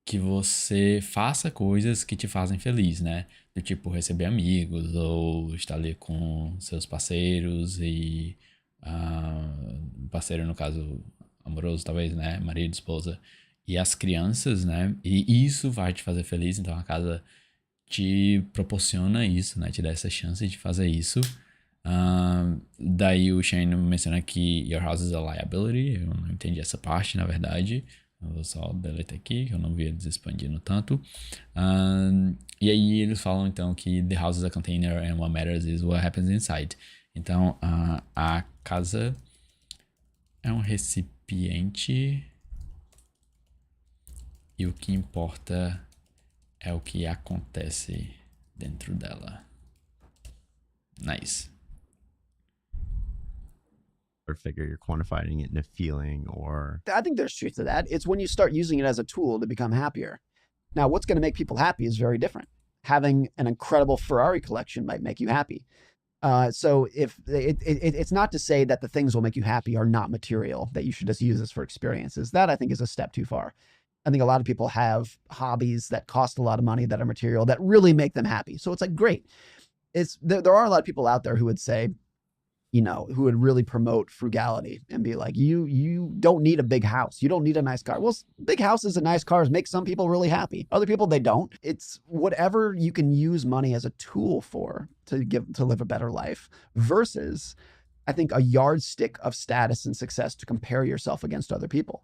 Speaker 1: que você faça coisas que te fazem feliz, né? Do tipo receber amigos ou estar ali com seus parceiros e parceiro no caso amoroso talvez, né? Marido, esposa e as crianças, né? E isso vai te fazer feliz, então a casa te proporciona isso, né? Te dá essa chance de fazer isso. Daí o Shane menciona que your house is a liability. Eu não entendi essa parte, na verdade. Eu vou só deletar aqui, que eu não vi eles expandindo tanto. E aí eles falam então que the house is a container and what matters is what happens inside. Então a casa é um recipiente e o que importa é o que acontece dentro dela. Nice.
Speaker 2: Figure, you're quantifying it in a feeling, or
Speaker 3: I think there's truth to that. It's when you start using it as a tool to become happier. Now, what's going to make people happy is very different. Having an incredible Ferrari collection might make you happy. So if it's not to say that the things will make you happy are not material, that you should just use this for experiences. That I think is a step too far. I think a lot of people have hobbies that cost a lot of money that are material that really make them happy. So it's like, great. There are a lot of people out there who would say, who would really promote frugality and be like, you don't need a big house. You don't need a nice car. Well, big houses and nice cars make some people really happy. Other people, they don't. It's whatever you can use money as a tool for to live a better life versus, I think, a yardstick of status and success to compare yourself against other people.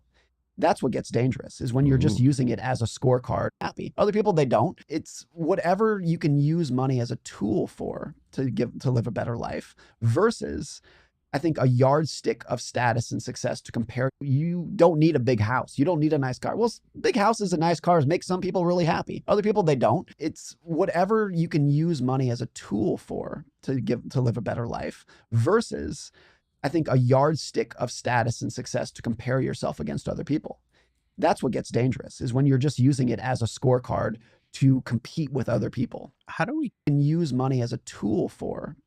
Speaker 3: That's what gets dangerous, is when you're just using it as a scorecard. Happy. Other people, they don't. It's whatever you can use money as a tool for to live a better life versus, I think, a yardstick of status and success to compare. You don't need a big house. You don't need a nice car. Well, big houses and nice cars make some people really happy. Other people, they don't. It's whatever you can use money as a tool for to live a better life versus, I think, a yardstick of status and success to compare yourself against other people. That's what gets dangerous, is when you're just using it as a scorecard to compete with other people.
Speaker 2: How do we
Speaker 3: use money as a tool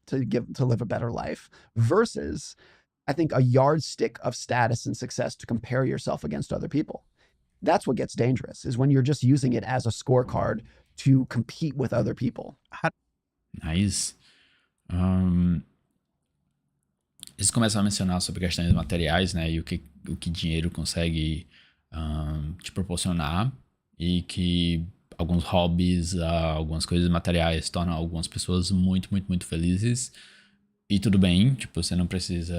Speaker 3: to live a better life versus, I think, a yardstick of status and success to compare yourself against other people. That's what gets dangerous, is when you're just using it as a scorecard to compete with other people.
Speaker 1: Nice. Eles começam a mencionar sobre questões materiais, né? E o que dinheiro consegue te proporcionar. E que alguns hobbies, algumas coisas materiais tornam algumas pessoas muito, muito, muito felizes. E tudo bem, tipo, você não precisa,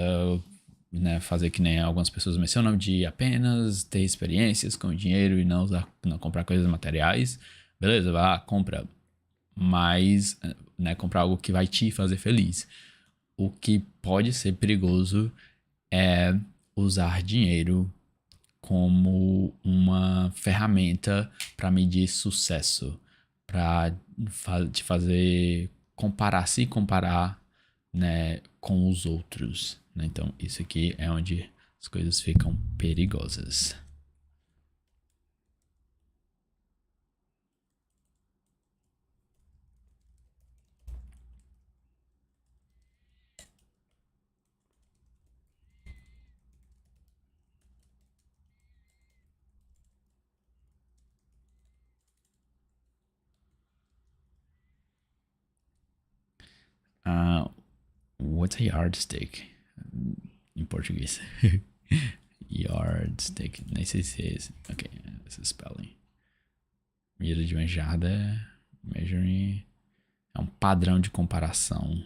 Speaker 1: né, fazer que nem algumas pessoas mencionam, de apenas ter experiências com o dinheiro e não comprar coisas materiais. Beleza, vai lá, compra. Mas, né, comprar algo que vai te fazer feliz. O que pode ser perigoso é usar dinheiro como uma ferramenta para medir sucesso, para te fazer se comparar, né, com os outros, né? Então, isso aqui é onde as coisas ficam perigosas. What's a yardstick? Em português. Yardstick. Nem sei se é esse. Ok, esse spelling. Medida de uma jarda. Measuring. É um padrão de comparação.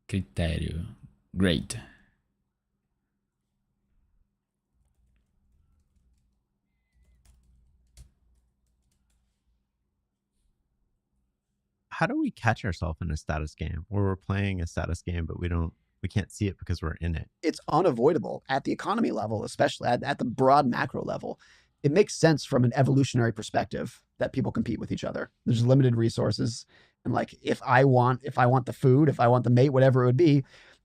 Speaker 1: Critério. Great.
Speaker 2: How do we catch ourselves in a status game where we're playing a status game, but we can't see it because we're in it?
Speaker 3: It's unavoidable at the economy level, especially at the broad macro level. It makes sense from an evolutionary perspective that people compete with each other. There's limited resources. And like, if I want the food, if I want the mate, whatever it would be,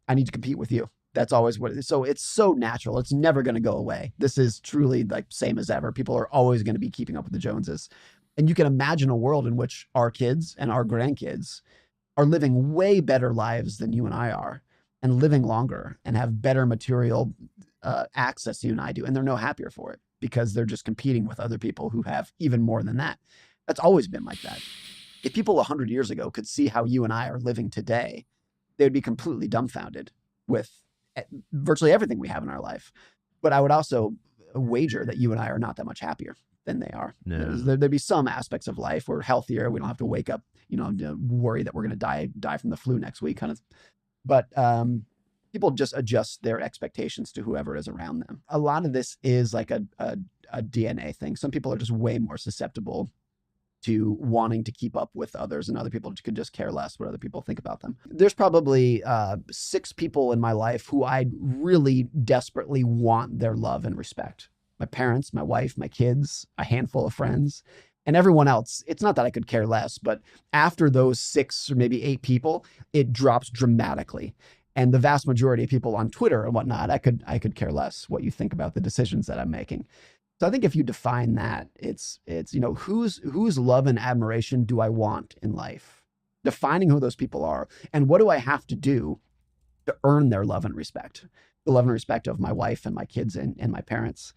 Speaker 3: I need to compete with you. That's always what it is. So it's so natural. It's never going to go away. This is truly like same as ever. People are always going to be keeping up with the Joneses. And you can imagine a world in which our kids and our grandkids are living way better lives than you and I are, and living longer and have better material access than you and I do. And they're no happier for it because they're just competing with other people who have even more than that. That's always been like that. If people 100 years ago could see how you and I are living today, they would be completely dumbfounded with virtually everything we have in our life. But I would also wager that you and I are not that much happier than they are.
Speaker 2: No.
Speaker 3: There'd be some aspects of life we're healthier. We don't have to wake up, worry that we're going to die from the flu next week, kind of. But people just adjust their expectations to whoever is around them. A lot of this is like a DNA thing. Some people are just way more susceptible to wanting to keep up with others, and other people could just care less what other people think about them. There's probably 6 people in my life who I really desperately want their love and respect. My parents, my wife, my kids, a handful of friends, and everyone else. It's not that I could care less, but after those 6 or maybe 8 people, it drops dramatically. And the vast majority of people on Twitter and whatnot, I could care less what you think about the decisions that I'm making. So I think if you define that, it's whose love and admiration do I want in life? Defining who those people are, and what do I have to do to earn their love and respect? The love and respect of my wife and my kids and my parents.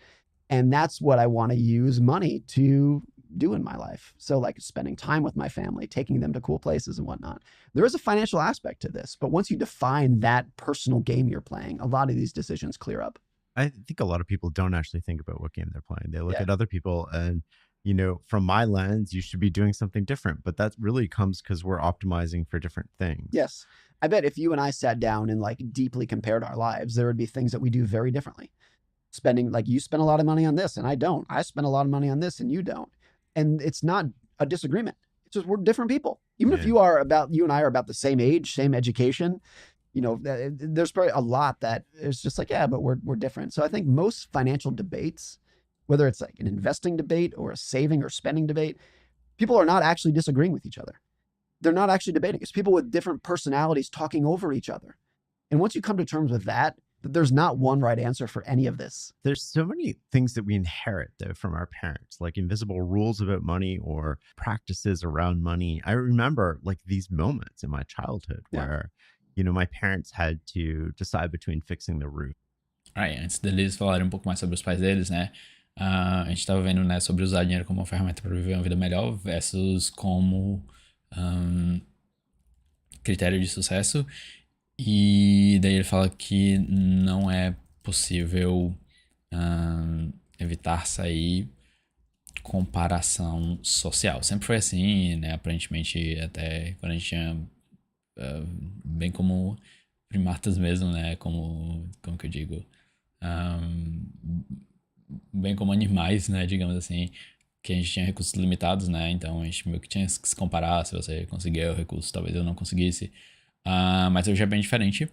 Speaker 3: And that's what I want to use money to do in my life. So like spending time with my family, taking them to cool places and whatnot. There is a financial aspect to this, but once you define that personal game you're playing, a lot of these decisions clear up.
Speaker 2: I think a lot of people don't actually think about what game they're playing. They look
Speaker 3: Yeah.
Speaker 2: at other people and, from my lens, you should be doing something different. But that really comes because we're optimizing for different things.
Speaker 3: Yes. I bet if you and I sat down and like deeply compared our lives, there would be things that we do very differently. Like you spend a lot of money on this and I don't. I spend a lot of money on this and you don't. And it's not a disagreement. It's just we're different people. Even if you and I are about the same age, same education, there's probably a lot that is just like, yeah, but we're different. So I think most financial debates, whether it's like an investing debate or a saving or spending debate, people are not actually disagreeing with each other. They're not actually debating. It's people with different personalities talking over each other. And once you come to terms with that there's not one right answer for any of this.
Speaker 2: There's so many things that we inherit though from our parents, like invisible rules about money or practices around money. I remember like these moments in my childhood where, my parents had to decide between fixing the roof.
Speaker 1: Antes deles falarem pouco mais sobre os pais deles, né? A gente tava vendo, né, sobre usar dinheiro como uma ferramenta para viver uma vida melhor versus como critério de sucesso. E daí ele fala que não é possível evitar sair comparação social. Sempre foi assim, né? Aparentemente, até quando a gente tinha bem como primatas mesmo, né? Como que eu digo? Bem como animais, né? Digamos assim, que a gente tinha recursos limitados, né? Então a gente meio que tinha que se comparar. Se você conseguir o recurso, talvez eu não conseguisse. Mas hoje é bem diferente.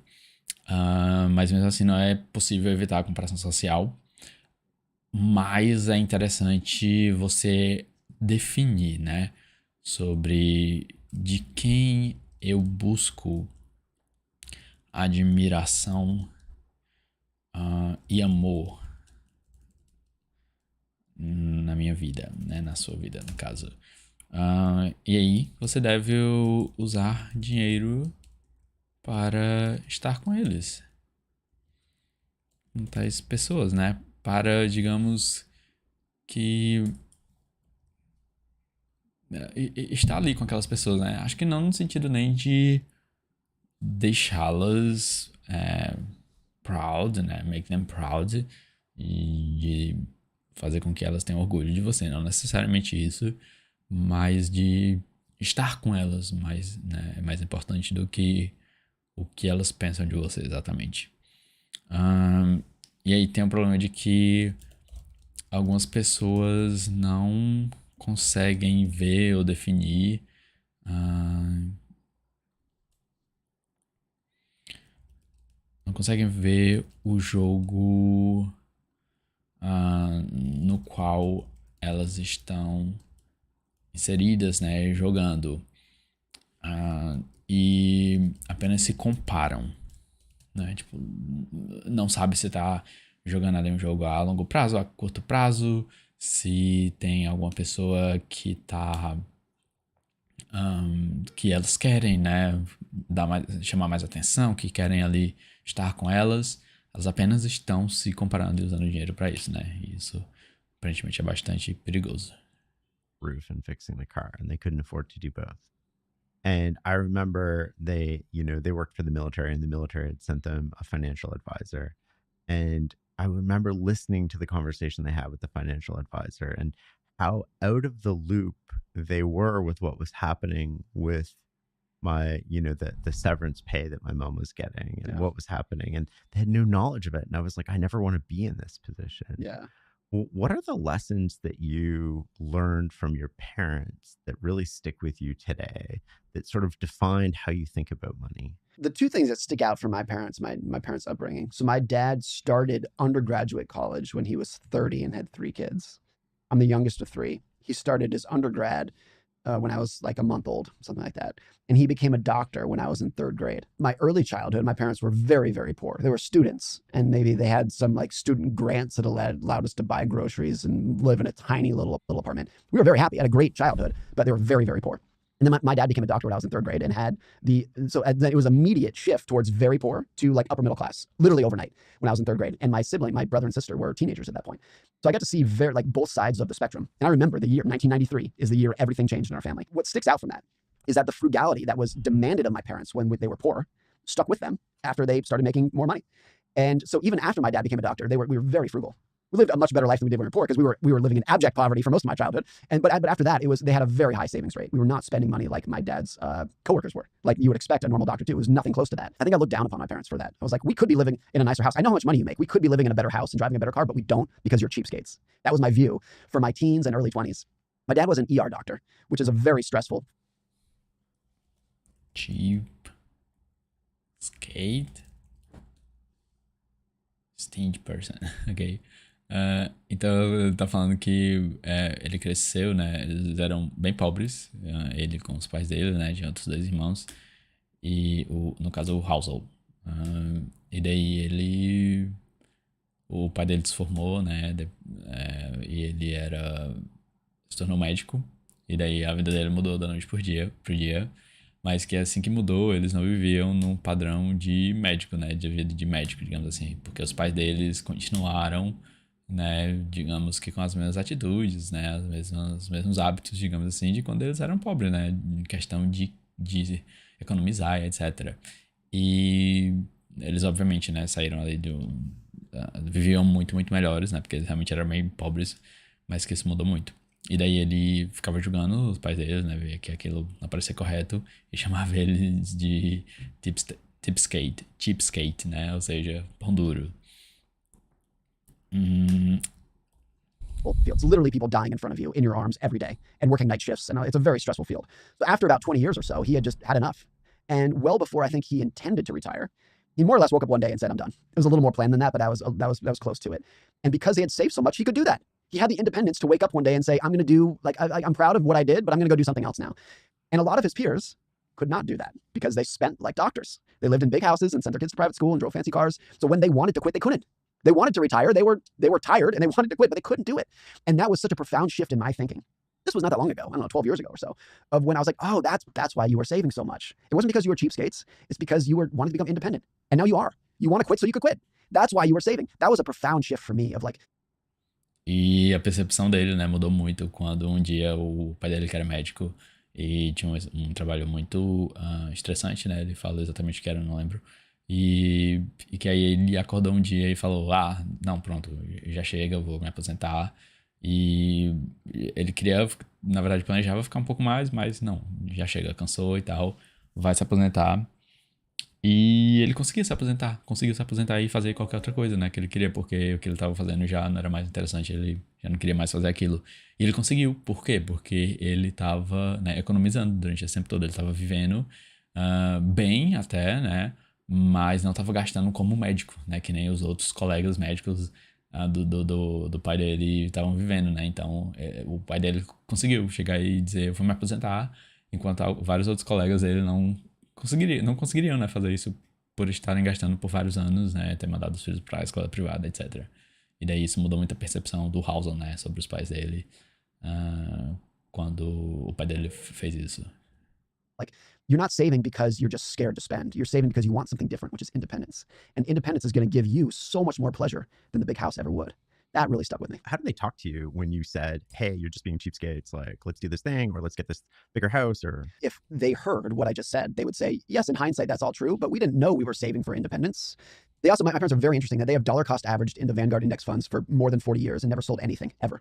Speaker 1: Mas mesmo assim não é possível evitar a comparação social. Mas é interessante você definir, né? Sobre de quem eu busco admiração e amor na minha vida, né? Na sua vida, no caso. E aí você deve usar dinheiro para estar com eles, com tais pessoas, né? Para, digamos, que estar ali com aquelas pessoas, né? Acho que não no sentido nem de deixá-las proud, né? Make them proud. E de fazer com que elas tenham orgulho de você. Não necessariamente isso, mas de estar com elas né, é mais importante do que o que elas pensam de você exatamente. E aí tem o problema de que algumas pessoas não conseguem ver ou definir não conseguem ver o jogo no qual elas estão inseridas, né, jogando, e apenas se comparam, né, tipo, não sabe se tá jogando ali um jogo a longo prazo, a curto prazo, se tem alguma pessoa que tá que elas querem, né, chamar mais atenção, que querem ali estar com elas apenas estão se comparando e usando dinheiro para isso, né, e isso aparentemente é bastante perigoso.
Speaker 2: Roof and fixing the car, and they couldn't afford to do both. And I remember they worked for the military, and the military had sent them a financial advisor. And I remember listening to the conversation they had with the financial advisor and how out of the loop they were with what was happening with my, the severance pay that my mom was getting and what was happening. And they had no knowledge of it. And I was like, I never want to be in this position.
Speaker 3: Yeah.
Speaker 2: What are the lessons that you learned from your parents that really stick with you today that sort of defined how you think about money?
Speaker 3: The two things that stick out from my parents, my parents' upbringing. So my dad started undergraduate college when he was 30 and had 3 kids. I'm the youngest of 3. He started his undergrad when I was like a month old, something like that. And he became a doctor when I was in 3rd grade. My early childhood, my parents were very, very poor. They were students, and maybe they had some like student grants that allowed us to buy groceries and live in a tiny little apartment. We were very happy, had a great childhood, but they were very, very poor. And then my dad became a doctor when I was in 3rd grade and had it was immediate shift towards very poor to like upper middle class, literally overnight when I was in 3rd grade. And my brother and sister were teenagers at that point. So I got to see both sides of the spectrum. And I remember the year 1993 is the year everything changed in our family. What sticks out from that is that the frugality that was demanded of my parents when they were poor stuck with them after they started making more money. And so even after my dad became a doctor, we were very frugal. We lived a much better life than we did when we were poor because we were living in abject poverty for most of my childhood. But after that, they had a very high savings rate. We were not spending money like my dad's coworkers were, like you would expect a normal doctor to. It was nothing close to that. I think I looked down upon my parents for that. I was like, we could be living in a nicer house. I know how much money you make. We could be living in a better house and driving a better car, but we don't because you're cheapskates. That was my view for my teens and early 20s. My dad was an ER doctor, which is a very stressful.
Speaker 1: Cheap skate. Stingy person, ok. Então ele tá falando que ele cresceu, né? Eles eram bem pobres, ele com os pais dele, né? De outros 2 irmãos, e no caso o Housel. E daí o pai dele se formou, né? E ele se tornou médico, e daí a vida dele mudou da noite pro dia. Mas que assim que mudou, eles não viviam num padrão de médico, né? De vida de médico, digamos assim. Porque os pais deles continuaram, né? Digamos que com as mesmas atitudes, né? Os mesmos hábitos, digamos assim, de quando eles eram pobres, né? Em questão de economizar e etc. E eles, obviamente, né? Saíram ali viviam muito, muito melhores, né? Porque eles realmente eram meio pobres, mas que isso mudou muito. E daí ele ficava julgando os pais deles, né? Via que aquilo não parecia correto e chamava eles de cheapskate, né? Ou seja, pão duro.
Speaker 3: Fields, literally people dying in front of you in your arms every day and working night shifts. And it's a very stressful field. So after about 20 years or so, he had just had enough. And well before I think he intended to retire, he more or less woke up one day and said, I'm done. It was a little more planned than that, but that was close to it. And because he had saved so much, he could do that. He had the independence to wake up one day and say, I'm going to do, I'm proud of what I did, but I'm going to go do something else now. And a lot of his peers could not do that because they spent like doctors. They lived in big houses and sent their kids to private school and drove fancy cars. So when they wanted to quit, they couldn't. They wanted to retire. They were tired and they wanted to quit, but they couldn't do it. And that was such a profound shift in my thinking. This was not that long ago. I don't know, 12 years ago or so, of when I was like, oh, that's why you were saving so much. It wasn't because you were cheapskates. It's because you wanted to become independent. And now you are. You want to quit so you could quit. That's why you were saving. That was a profound shift for me of like.
Speaker 1: E a percepção dele, né, mudou muito quando um dia o pai dele, que era médico, e tinha um trabalho muito estressante, né? Ele falou exatamente o que era, não lembro. E que aí ele acordou um dia e falou: Ah, não, pronto, já chega, eu vou me aposentar. E ele queria, na verdade, planejava ficar um pouco mais, mas não, já chega, cansou e tal, vai se aposentar. E ele conseguiu se aposentar e fazer qualquer outra coisa, né, que ele queria, porque o que ele estava fazendo já não era mais interessante, ele já não queria mais fazer aquilo. E ele conseguiu, por quê? Porque ele estava, né, economizando durante esse tempo todo, ele estava vivendo bem até, né, mas não estava gastando como médico, né, que nem os outros colegas médicos do pai dele estavam vivendo, né, então o pai dele conseguiu chegar e dizer, eu vou me aposentar, enquanto vários outros colegas dele não conseguiriam, né, fazer isso por estarem gastando por vários anos, né, ter mandado os filhos para a escola privada, etc. E daí isso mudou muito a percepção do Housel, né, sobre os pais dele, quando o pai dele fez isso.
Speaker 3: Like, you're not saving because you're just scared to spend. You're saving because you want something different, which is independence. And independence is going to give you so much more pleasure than the big house ever would. That really stuck with me.
Speaker 2: How did they talk to you when you said, hey, you're just being cheapskates, like, let's do this thing, or let's get this bigger house, or...
Speaker 3: If they heard what I just said, they would say, yes, in hindsight, that's all true, but we didn't know we were saving for independence. They also, my parents are very interesting that they have dollar cost averaged into Vanguard index funds for more than 40 years and never sold anything ever.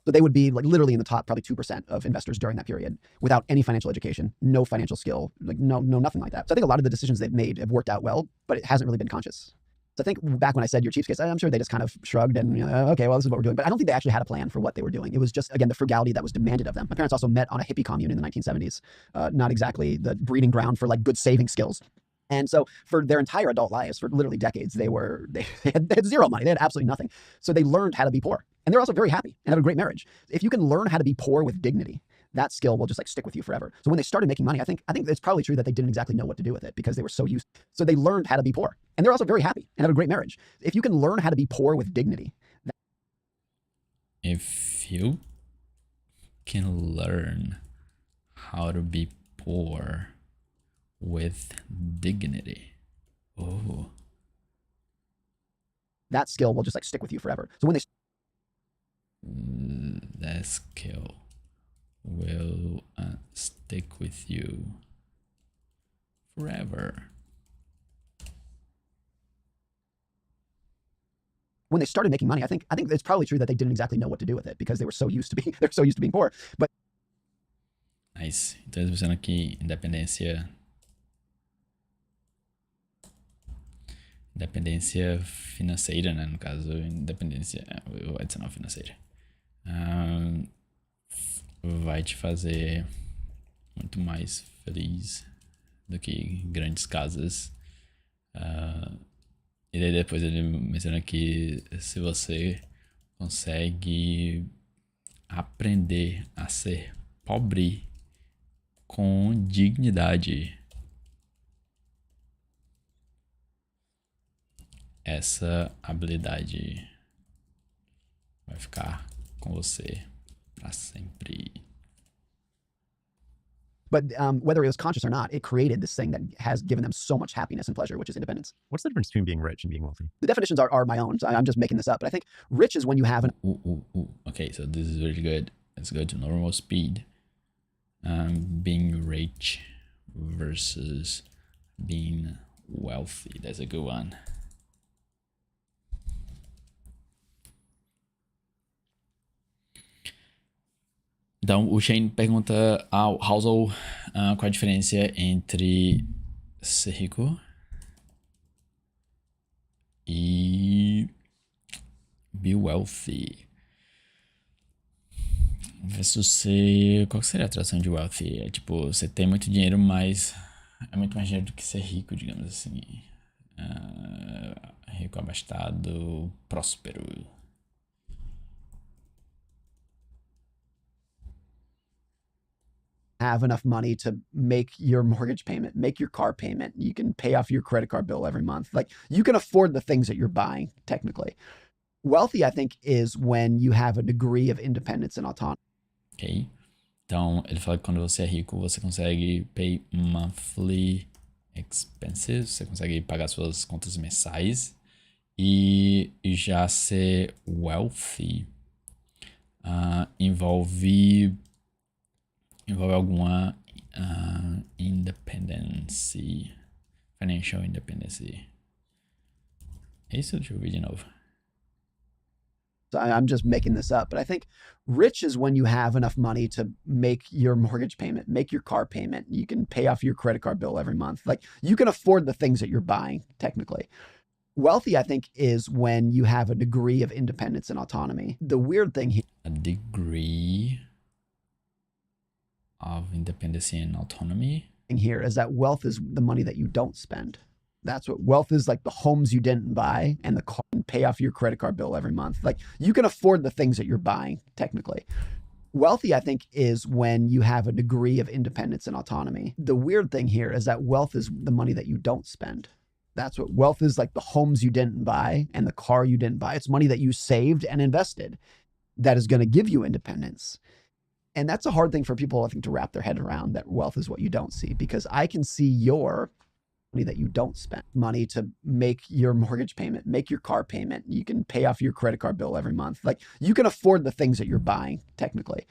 Speaker 3: So they would be like literally in the top probably 2% of investors during that period without any financial education, no financial skill, like no, nothing like that. So I think a lot of the decisions they've made have worked out well, but it hasn't really been conscious. So I think back when I said you're cheapskates, I'm sure they just kind of shrugged and, okay, well, this is what we're doing. But I don't think they actually had a plan for what they were doing. It was just, again, the frugality that was demanded of them. My parents also met on a hippie commune in the 1970s, not exactly the breeding ground for like good saving skills. And so for their entire adult lives, for literally decades, they had zero money. They had absolutely nothing. So they learned how to be poor. And they're also very happy and have a great marriage. If you can learn how to be poor with dignity, that skill will just like stick with you forever. So when they started making money, I think it's probably true that they didn't exactly know what to do with it because they were so used. So they learned how to be poor. And they're also very happy and have a great marriage. If you can learn how to be poor with dignity.
Speaker 1: If you can learn how to be poor with dignity. Oh.
Speaker 3: That skill will just like stick with you forever. So when they
Speaker 1: that skill will stick with you forever.
Speaker 3: When they started making money, I think it's probably true that they didn't exactly know what to do with it because they were so used to being poor. But
Speaker 1: nice. Então eles pensando aqui independência financeira, né? No caso, independência, eu vou adicionar financeira. Vai te fazer muito mais feliz do que grandes casas. E daí depois ele menciona que se você consegue aprender a ser pobre com dignidade, essa habilidade vai ficar com você para sempre.
Speaker 3: But whether it was conscious or not, it created this thing that has given them so much happiness and pleasure, which is independence.
Speaker 2: What's the difference between being rich and being wealthy?
Speaker 3: The definitions are my own. So I'm just making this up. But I think rich is when you have
Speaker 1: Okay, so this is really good. Let's go to normal speed. Being rich versus being wealthy. That's a good one. Então, o Shane pergunta ao Housel qual a diferença entre ser rico e be wealthy. Versus ser... Qual seria a tradução de wealthy? É tipo, você tem muito dinheiro, mas é muito mais dinheiro do que ser rico, digamos assim. Rico, abastado, próspero.
Speaker 3: Have enough money to make your mortgage payment, make your car payment. You can pay off your credit card bill every month. Like you can afford the things that you're buying, technically. Wealthy, I think, is when you have a degree of independence and autonomy.
Speaker 1: Ok. Então, ele fala que quando você é rico, você consegue pay monthly expenses, você consegue pagar suas contas mensais. E já ser wealthy envolve envolve alguma independence, financial independence. É isso? Deixa eu ver de novo.
Speaker 3: So I'm just making this up, but I think rich is when you have enough money to make your mortgage payment, make your car payment. You can pay off your credit card bill every month. Like you can afford the things that you're buying, technically. Wealthy, I think, is when you have a degree of independence and autonomy. The weird thing here,
Speaker 1: A degree of independence and autonomy.
Speaker 3: here is that wealth is the money that you don't spend. That's what wealth is, like the homes you didn't buy and the car, and pay off your credit card bill every month. Like you can afford the things that you're buying, technically. Wealthy, I think, is when you have a degree of independence and autonomy. The weird thing here is that wealth is the money that you don't spend. That's what wealth is, like the homes you didn't buy and the car you didn't buy. It's money that you saved and invested that is going to give you independence. And that's a hard thing for people, I think, to wrap their head around, that wealth is what you don't see, because I can see your money that you don't spend, money to make your mortgage payment, make your car payment. You can pay off your credit card bill every month. Like you can afford the things that you're buying, technically.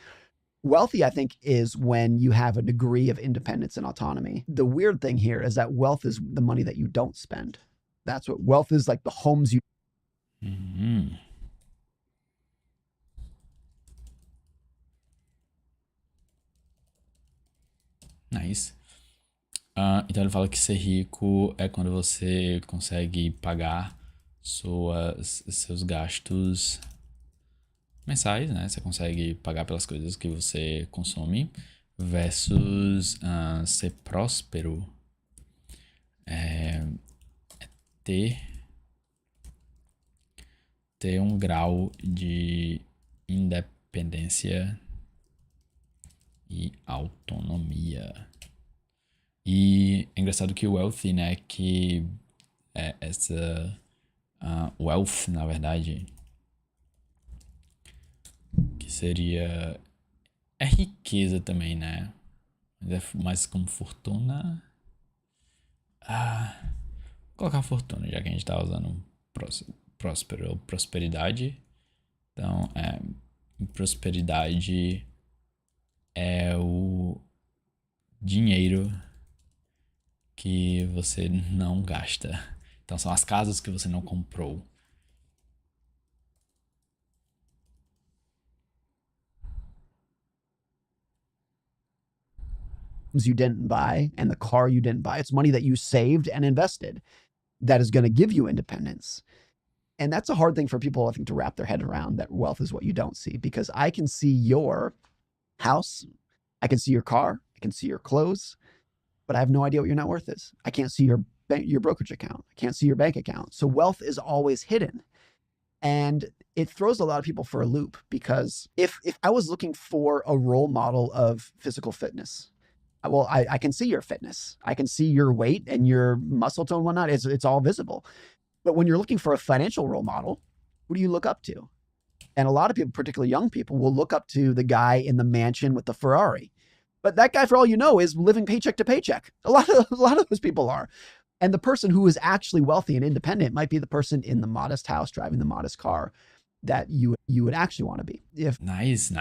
Speaker 3: Wealthy, I think, is when you have a degree of independence and autonomy. The weird thing here is that wealth is the money that you don't spend. That's what wealth is, like the homes you.
Speaker 1: Uhum. Nice. Então ele fala que ser rico é quando você consegue pagar seus gastos mensais, né? Você consegue pagar pelas coisas que você consome, versus ser próspero é ter um grau de independência e autonomia. E é engraçado que o wealthy, né, que é essa wealth, na verdade, que seria é riqueza também, né? Mas é mais como fortuna. Vou colocar fortuna, já que a gente tá usando próspero ou prosperidade. Então, prosperidade é o dinheiro que você não gasta. Então são as casas que você não comprou.
Speaker 3: You didn't buy and the car you didn't buy. It's money that you saved and invested that is going to give you independence. And that's a hard thing for people, I think, to wrap their head around, that wealth is what you don't see, because I can see your house, I can see your car, I can see your clothes, but I have no idea what your net worth is. I can't see your brokerage account. I can't see your bank account. So wealth is always hidden. And it throws a lot of people for a loop, because if I was looking for a role model of physical fitness, well, I can see your fitness. I can see your weight and your muscle tone and whatnot. It's all visible. But when you're looking for a financial role model, who do you look up to? And a lot of people, particularly young people, will look up to the guy in the mansion with the Ferrari. But that guy, for all you know, is living paycheck to paycheck. A lot of those people are. And the person who is actually wealthy and independent might be the person in the modest house driving the modest car that you would actually want to be.
Speaker 1: Nice.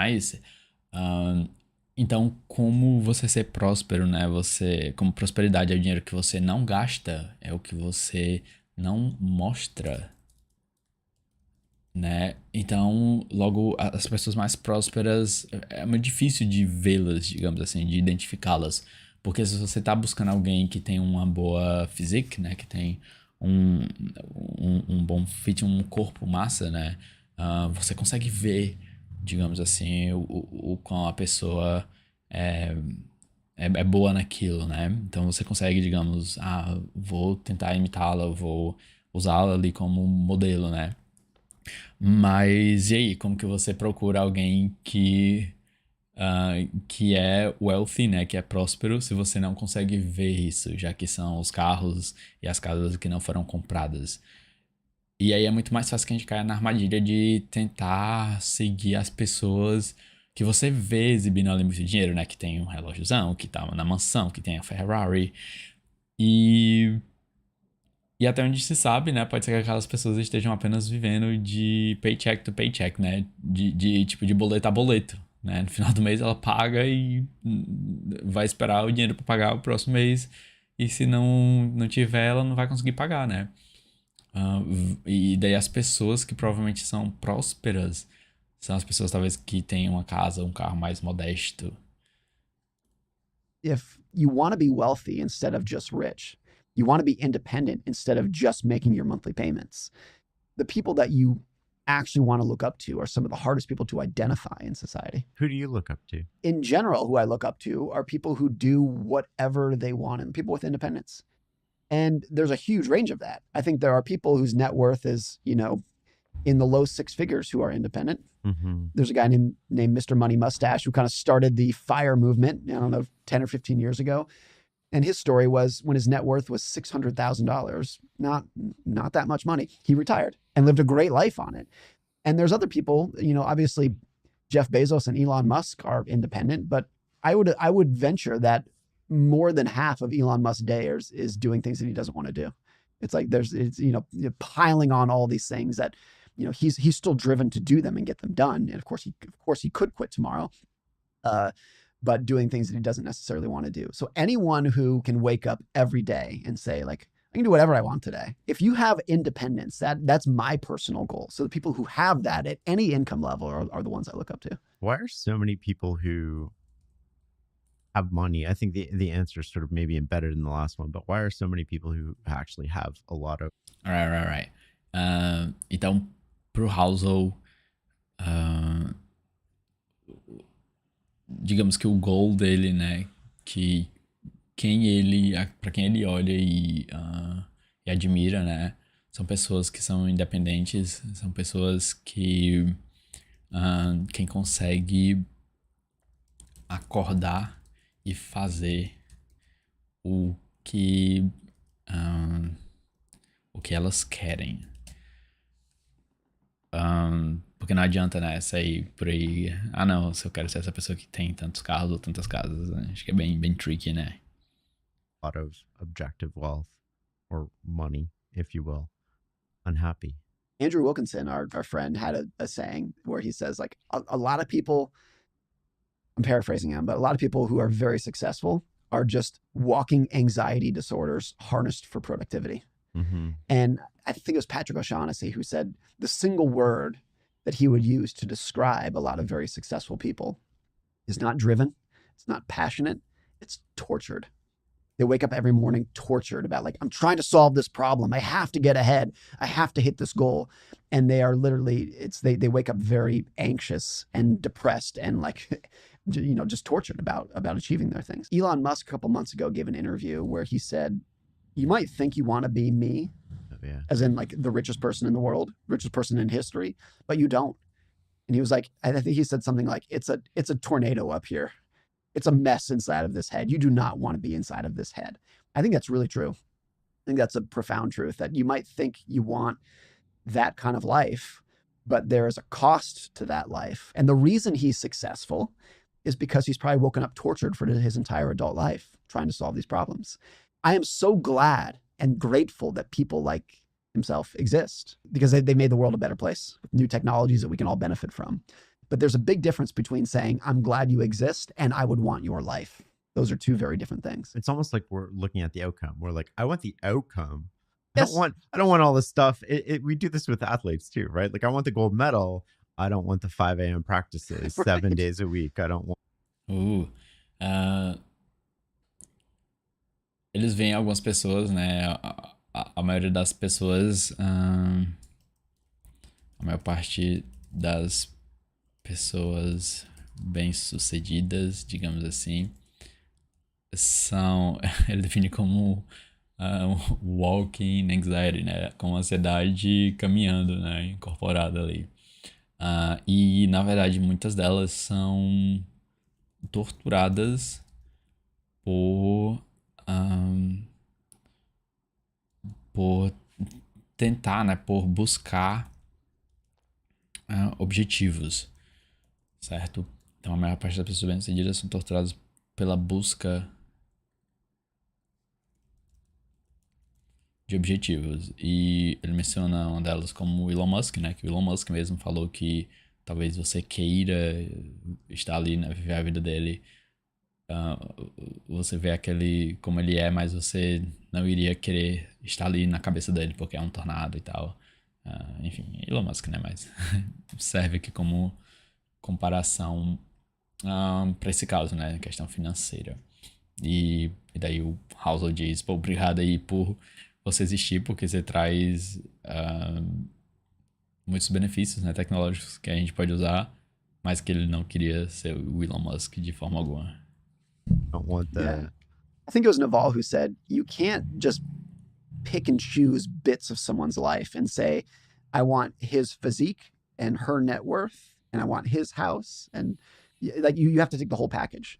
Speaker 1: Então, como você ser próspero, né? Como prosperidade é o dinheiro que você não gasta, é o que você não mostra, né? Então, logo, as pessoas mais prósperas, é muito difícil de vê-las, digamos assim, de identificá-las. Porque se você tá buscando alguém que tem uma boa physique, né? Que tem um bom fit, um corpo massa, né? Você consegue ver, digamos assim, o quão a pessoa é boa naquilo, né? Então você consegue, digamos, vou tentar imitá-la, vou usá-la ali como modelo, né? Mas e aí, como que você procura alguém que é wealthy, né? Que é próspero, se você não consegue ver isso, já que são os carros e as casas que não foram compradas. E aí é muito mais fácil que a gente caia na armadilha de tentar seguir as pessoas que você vê exibindo ali muito dinheiro, né? Que tem um relógiozão, que tá na mansão, que tem a Ferrari. E até onde se sabe, né? Pode ser que aquelas pessoas estejam apenas vivendo de paycheck to paycheck, né? De tipo, de boleto a boleto, né? No final do mês ela paga e vai esperar o dinheiro para pagar o próximo mês. E se não tiver, ela não vai conseguir pagar, né? E daí as pessoas que provavelmente são prósperas são as pessoas talvez que têm uma casa, um carro mais modesto.
Speaker 3: If you want to be wealthy instead of just rich, you want to be independent instead of just making your monthly payments. The people that you actually want to look up to are some of the hardest people to identify in society.
Speaker 2: Who do you look up to?
Speaker 3: In general, who I look up to are people who do whatever they want and people with independence. And there's a huge range of that. I think there are people whose net worth is, in the low six figures who are independent.
Speaker 2: Mm-hmm.
Speaker 3: There's a guy named Mr. Money Mustache who kind of started the FIRE movement, I don't know, 10 or 15 years ago. And his story was when his net worth was $600,000, not that much money, he retired and lived a great life on it. And there's other people, obviously Jeff Bezos and Elon Musk are independent, but I would venture that more than half of Elon Musk's day is doing things that he doesn't want to do. It's like it's piling on all these things that he's still driven to do them and get them done. And of course he could quit tomorrow, but doing things that he doesn't necessarily want to do. So anyone who can wake up every day and say like, I can do whatever I want today. If you have independence, that's my personal goal. So the people who have that at any income level are the ones I look up to.
Speaker 2: Why are so many people who have money? I think the answer is sort of maybe embedded in the last one, but why are so many people who actually have a lot of...
Speaker 1: Right. Então, pro Housel, digamos que o goal dele, né, que para quem ele olha e admira, né, são pessoas que são independentes, são pessoas que quem consegue acordar e fazer o que elas querem. Porque não adianta, né, sair por aí, não, se eu quero ser essa pessoa que tem tantos carros ou tantas casas, né? Acho que é bem tricky, né?
Speaker 2: A lot of objective wealth or money, if you will, unhappy.
Speaker 3: Andrew Wilkinson, our friend, had a saying where he says like a lot of people, I'm paraphrasing him, but a lot of people who are very successful are just walking anxiety disorders harnessed for productivity.
Speaker 2: Mm-hmm.
Speaker 3: And I think it was Patrick O'Shaughnessy who said the single word that he would use to describe a lot of very successful people is not driven, it's not passionate, it's tortured. They wake up every morning tortured about like, I'm trying to solve this problem. I have to get ahead. I have to hit this goal. And they are literally, they wake up very anxious and depressed and like, just tortured about achieving their things. Elon Musk a couple months ago gave an interview where he said, you might think you want to be me, as in like the richest person in the world, richest person in history, but you don't. And he was like, I think he said something like, it's a tornado up here. It's a mess inside of this head. You do not want to be inside of this head. I think that's really true. I think that's a profound truth that you might think you want that kind of life, but there is a cost to that life. And the reason he's successful is because he's probably woken up tortured for his entire adult life trying to solve these problems. I am so glad and grateful that people like himself exist because they made the world a better place with new technologies that we can all benefit from. But there's a big difference between saying, I'm glad you exist and I would want your life. Those are two very different things.
Speaker 2: It's almost like we're looking at the outcome. We're like, I want the outcome.
Speaker 3: Yes.
Speaker 2: I don't want all this stuff. We do this with athletes too, right? Like I want the gold medal. I don't want the 5 a.m. practices 7 days a week. I don't want...
Speaker 1: Eles veem algumas pessoas, né? A maioria das pessoas, a maior parte das pessoas bem-sucedidas, digamos assim, são, ele define como walking anxiety, né? Como ansiedade caminhando, né? Incorporada ali. E, na verdade, muitas delas são torturadas por tentar, né? Por buscar objetivos, certo? Então a maior parte das pessoas bem-sucedidas são torturadas pela busca de objetivos. E ele menciona uma delas como o Elon Musk, né? Que o Elon Musk mesmo falou que talvez você queira estar ali, né, viver a vida dele. Você vê aquele como ele é, mas você não iria querer estar ali na cabeça dele porque é um tornado e tal. Enfim, Elon Musk, né? Mas serve aqui como comparação para esse caso, né? Questão financeira. E daí o Housel diz: pô, obrigado aí por você existir, porque você traz muitos benefícios, né, tecnológicos que a gente pode usar, mas que ele não queria ser o Elon Musk de forma alguma.
Speaker 2: Don't want
Speaker 3: Yeah. I think it was Naval who said, you can't just pick and choose bits of someone's life and say, I want his physique and her net worth, and I want his house. And like you have to take the whole package.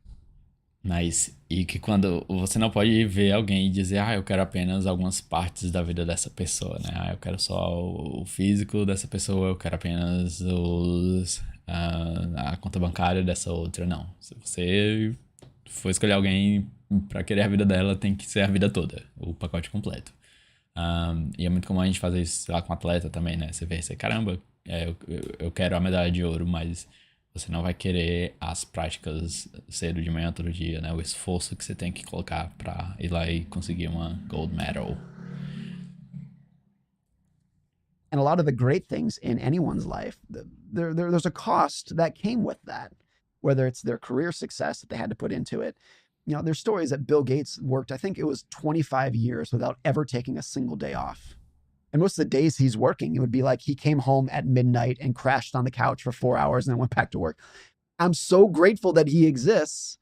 Speaker 1: Mas, e que quando você não pode ver alguém e dizer, eu quero apenas algumas partes da vida dessa pessoa, né? Eu quero só o físico dessa pessoa, eu quero apenas a conta bancária dessa outra. Não. Se você for escolher alguém pra querer a vida dela, tem que ser a vida toda, o pacote completo. E é muito comum a gente fazer isso, sei lá, com atleta também, né? Você vê, caramba, eu quero a medalha de ouro, mas você não vai querer as práticas cedo de manhã todo dia, né? O esforço que você tem que colocar pra ir lá e conseguir uma gold medal.
Speaker 3: And a lot of the great things in anyone's life, there's a cost that came with that, whether it's their career success that they had to put into it. You know, there's stories that Bill Gates worked, I think it was 25 years without ever taking a single day off. And most of the days he's working, it would be like he came home at midnight and crashed on the couch for 4 hours and then went back to work. I'm so grateful that he exists,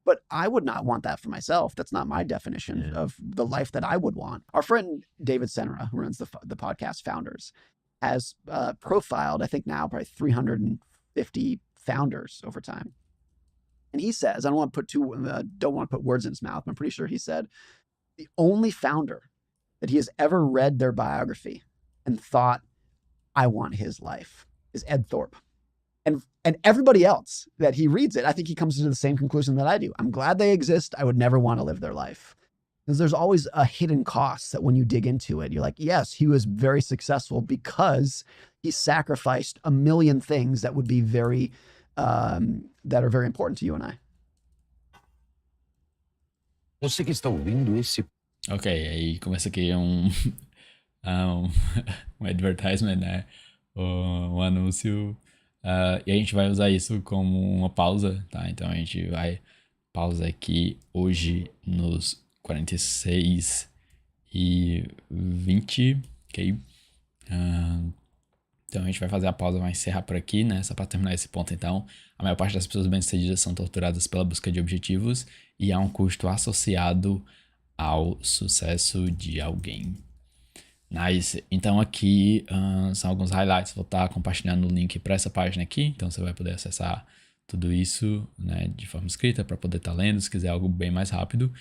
Speaker 3: but I would not want that for myself. That's not my definition of the life that I would want. Our friend David Senra, who runs the podcast Founders, has profiled, I think now, probably 350 founders over time. And he says, I don't want to put words in his mouth, but I'm pretty sure he said the only founder that he has ever read their biography and thought, I want his life, is Ed Thorpe. And everybody else that he reads it, I think he comes to the same conclusion that I do. I'm glad they exist. I would never want to live their life. Because there's always a hidden cost that when you dig into it, you're like, yes, he was very successful because he sacrificed a million things that would be that are very important to you and I.
Speaker 5: Você que está ouvindo esse.
Speaker 1: Ok, aí começa aqui um advertisement, né? Um anúncio. E a gente vai usar isso como uma pausa, tá? Então a gente vai pausa aqui hoje nos 46 e 20, ok? Então a gente vai fazer a pausa, vai encerrar por aqui, né? Só para terminar esse ponto, então. A maior parte das pessoas bem-sucedidas são torturadas pela busca de objetivos e há um custo associado ao sucesso de alguém. Nice. Então aqui são alguns highlights. Vou estar compartilhando o link para essa página aqui. Então você vai poder acessar tudo isso, né, de forma escrita para poder estar lendo, se quiser algo bem mais rápido.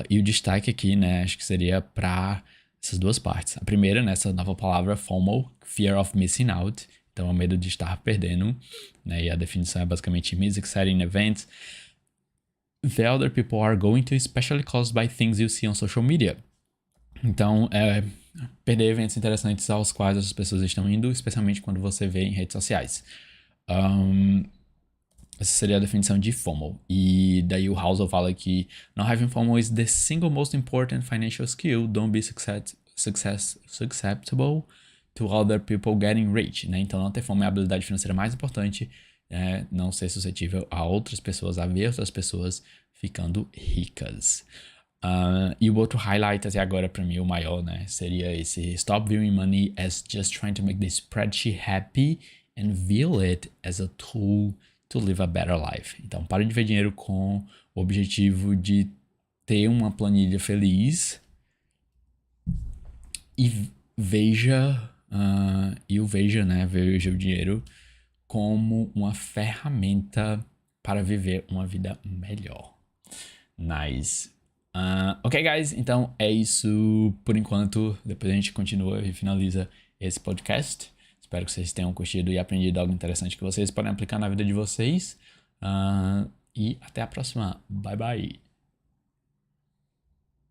Speaker 1: E o destaque aqui, né, acho que seria para essas duas partes. A primeira, nessa nova palavra FOMO, Fear of Missing Out. Então, é o medo de estar perdendo, né? E a definição é basicamente Miss exciting events that other people are going to, especially caused by things you see on social media. Então, perder eventos interessantes aos quais as pessoas estão indo, especialmente quando você vê em redes sociais. Essa seria a definição de FOMO. E daí o Housel fala que not having FOMO is the single most important financial skill. Don't be susceptible to other people getting rich, né? Então, não ter FOMO é a habilidade financeira mais importante. Não ser suscetível a outras pessoas, a ver outras pessoas ficando ricas. E o outro highlight até agora para mim, o maior, né, seria esse: stop viewing money as just trying to make the spreadsheet happy and view it as a tool to live a better life. Então, pare de ver dinheiro com o objetivo de ter uma planilha feliz e veja o dinheiro como uma ferramenta para viver uma vida melhor. Nice. Ok, guys, então é isso por enquanto. Depois a gente continua e finaliza esse podcast. Espero que vocês tenham curtido e aprendido algo interessante que vocês podem aplicar na vida de vocês. E até a próxima. Bye, bye.